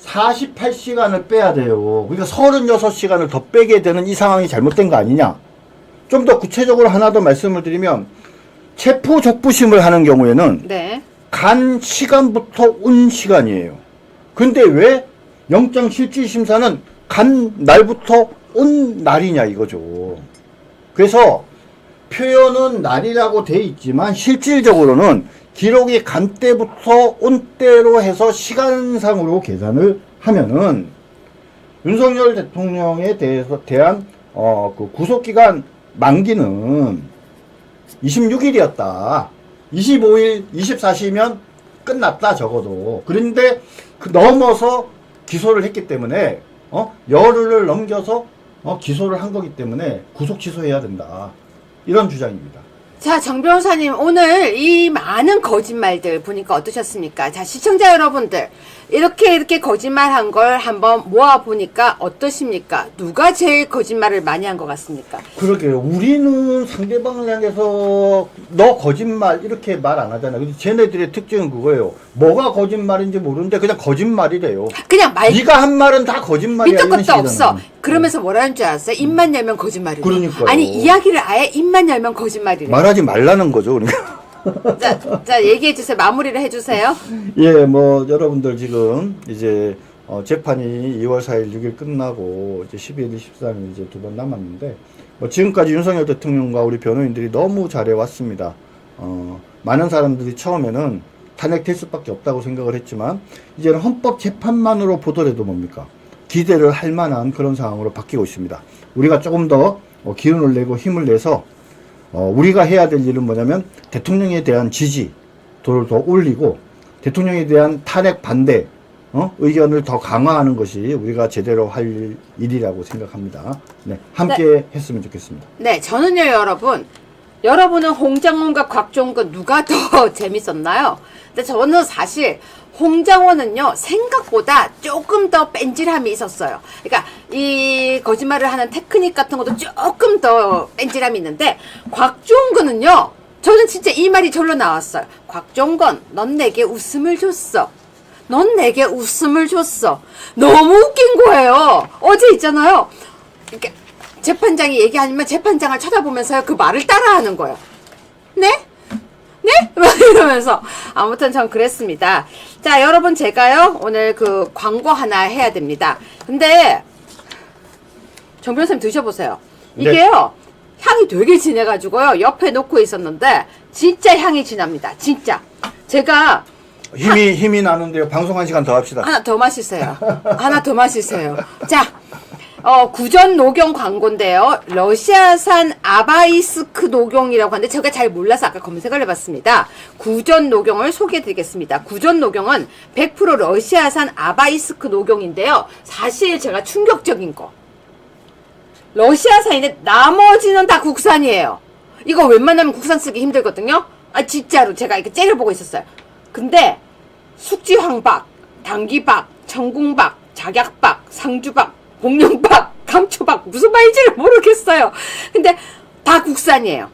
48시간을 빼야 돼요. 그러니까 36시간을 더 빼게 되는 이 상황이 잘못된 거 아니냐. 좀 더 구체적으로 하나 더 말씀을 드리면 체포 적부심을 하는 경우에는 네. 간 시간부터 온 시간이에요. 근데 왜 영장 실질 심사는 간 날부터 온 날이냐 이거죠. 그래서 표현은 날이라고 돼 있지만 실질적으로는 기록이 간 때부터 온 때로 해서 시간상으로 계산을 하면은 윤석열 대통령에 대한 그 구속기간 만기는 26일이었다. 25일, 24시면 끝났다 적어도. 그런데 그 넘어서 기소를 했기 때문에 열흘을 넘겨서 기소를 한 거기 때문에 구속 취소해야 된다. 이런 주장입니다. 자, 정 변호사님, 오늘 이 많은 거짓말들 보니까 어떠셨습니까? 자, 시청자 여러분들, 이렇게 거짓말한 걸 한번 모아보니까 어떠십니까? 누가 제일 거짓말을 많이 한 것 같습니까? 그러게요. 우리는 상대방을 향해서 너 거짓말 이렇게 말 안 하잖아요. 근데 쟤네들의 특징은 그거예요. 뭐가 거짓말인지 모르는데 그냥 거짓말이래요. 그냥 네가 한 말은 다 거짓말이야. 밑도 이런 끝도 없어. 식이잖아요. 그러면서 뭐라는 줄 알았어요? 입만 열면 거짓말이래. 그러니까요. 아니, 이야기를 아예 입만 열면 거짓말이래. 말하지 말라는 거죠. 그러니까. 자, 얘기해주세요. 마무리를 해주세요. 예, 뭐 여러분들 지금 이제 재판이 2월 4일 6일 끝나고 이제 12일, 13일 이제 2번 남았는데 지금까지 윤석열 대통령과 우리 변호인들이 너무 잘해왔습니다. 많은 사람들이 처음에는 탄핵될 수밖에 없다고 생각을 했지만 이제는 헌법 재판만으로 보더라도 뭡니까? 기대를 할 만한 그런 상황으로 바뀌고 있습니다. 우리가 조금 더 기운을 내고 힘을 내서 우리가 해야 될 일은 뭐냐면 대통령에 대한 지지도를 더 올리고 대통령에 대한 탄핵 반대 의견을 더 강화하는 것이 우리가 제대로 할 일이라고 생각합니다. 네, 함께 했으면 좋겠습니다. 네, 저는요, 여러분은 홍장원과 곽종근 누가 더 재밌었나요? 근데 저는 사실 홍장원은요, 생각보다 조금 더 뺀질함이 있었어요. 그러니까 이 거짓말을 하는 테크닉 같은 것도 조금 더 뺀질함이 있는데 곽종근은요, 저는 진짜 이 말이 절로 나왔어요. 곽종건, 넌 내게 웃음을 줬어. 넌 내게 웃음을 줬어. 너무 웃긴 거예요. 어제 있잖아요. 이렇게 재판장이 얘기하면 재판장을 쳐다보면서 그 말을 따라하는 거예요. 네? 네? 막 이러면서. 아무튼 전 그랬습니다. 자, 여러분, 제가요, 오늘 그 광고 하나 해야 됩니다. 근데, 정 변호사님 드셔보세요. 이게요, 향이 되게 진해가지고요, 옆에 놓고 있었는데, 진짜 향이 진합니다. 진짜. 제가, 힘이 나는데요. 방송 1시간 더 합시다. 하나 더 마시세요. 하나 더 마시세요. 자, 구전 녹용 광고인데요. 러시아산 아바이스크 녹용이라고 하는데 제가 잘 몰라서 아까 검색을 해봤습니다. 구전 녹용을 소개해드리겠습니다. 구전 녹용은 100% 러시아산 아바이스크 녹용인데요. 사실 제가 충격적인 거. 러시아산인데 나머지는 다 국산이에요. 이거 웬만하면 국산 쓰기 힘들거든요. 아, 진짜로 제가 이렇게 째려보고 있었어요. 근데 숙지황박, 당귀박, 청궁박, 작약박, 상주박, 복령박, 감초박, 무슨 말인지를 모르겠어요. 근데 다 국산이에요.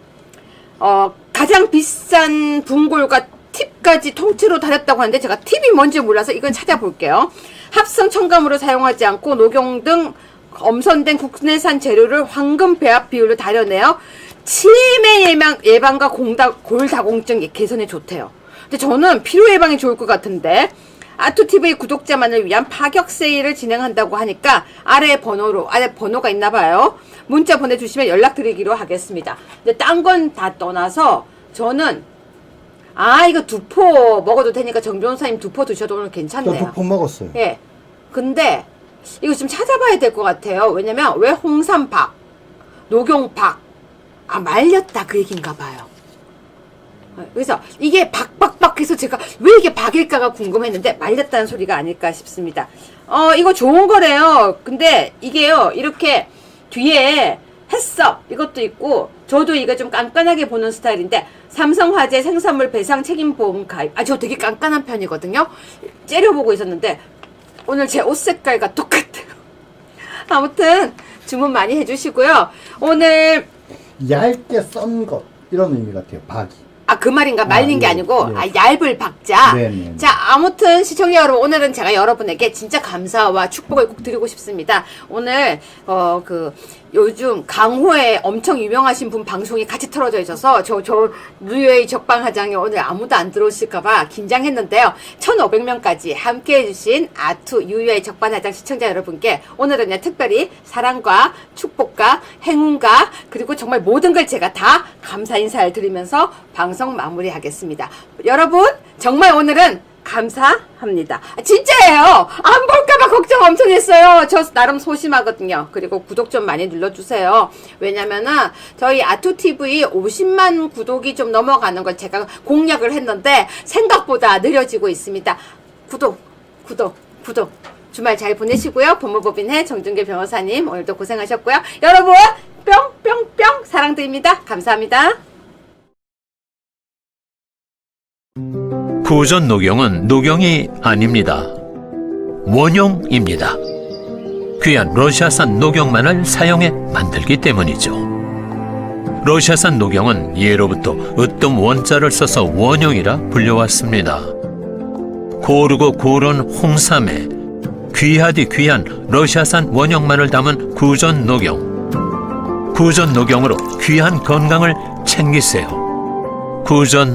가장 비싼 분골과 팁까지 통째로 다녔다고 하는데 제가 팁이 뭔지 몰라서 이건 찾아볼게요. 합성 첨가물을 사용하지 않고 녹용 등 엄선된 국내산 재료를 황금 배합 비율로 다려내어 치매 예방과 골다공증 개선에 좋대요. 근데 저는 피로 예방에 좋을 것 같은데 아투TV 구독자만을 위한 파격 세일을 진행한다고 하니까 아래 번호가 있나봐요. 문자 보내주시면 연락드리기로 하겠습니다. 근데 딴 건 다 떠나서 저는 이거 두포 먹어도 되니까 정 변호사님 두포 드셔도 오늘 괜찮네요. 저 두포 먹었어요. 예. 근데 이거 좀 찾아봐야 될 것 같아요. 왜냐면 왜 홍삼박, 녹용박, 말렸다 그 얘기인가 봐요. 그래서 이게 박박박해서 제가 왜 이게 박일까가 궁금했는데 말렸다는 소리가 아닐까 싶습니다. 이거 좋은 거래요. 근데 이게요, 이렇게 뒤에 햇섭 이것도 있고, 저도 이거 좀 깐깐하게 보는 스타일인데 삼성화재 생산물 배상 책임보험 가입. 저 되게 깐깐한 편이거든요. 째려보고 있었는데 오늘 제 옷 색깔과 똑같아요. 아무튼 주문 많이 해주시고요. 오늘 얇게 썬 것 이런 의미 같아요. 박이. 그 말인가? 말린 게 네, 아니고 네. 얇을 박자. 네. 자, 아무튼 시청자 여러분, 오늘은 제가 여러분에게 진짜 감사와 축복을 꼭 드리고 싶습니다. 오늘 요즘 강호에 엄청 유명하신 분 방송이 같이 틀어져 있어서 저 뉴웨이 적방화장에 오늘 아무도 안 들어오실까봐 긴장했는데요. 1,500명까지 함께 해주신 아투 뉴웨이 적방화장 시청자 여러분께 오늘은 특별히 사랑과 축복과 행운과 그리고 정말 모든 걸 제가 다 감사 인사를 드리면서 방송 마무리하겠습니다. 여러분 정말 오늘은 감사합니다. 진짜예요. 안 볼까봐 걱정 엄청 했어요. 저 나름 소심하거든요. 그리고 구독 좀 많이 눌러주세요. 왜냐면은 저희 아투TV 50만 구독이 좀 넘어가는 걸 제가 공략을 했는데 생각보다 느려지고 있습니다. 구독. 주말 잘 보내시고요. 법무법인의 정준길 변호사님 오늘도 고생하셨고요. 여러분 뿅뿅뿅 사랑드립니다. 감사합니다. 구전 녹용은 녹용이 아닙니다. 원용입니다. 귀한 러시아산 녹용만을 사용해 만들기 때문이죠. 러시아산 녹용은 예로부터 으뜸 원자를 써서 원용이라 불려왔습니다. 고르고 고른 홍삼에 귀하디 귀한 러시아산 원용만을 담은 구전 녹용. 구전 녹용으로 귀한 건강을 챙기세요. 구전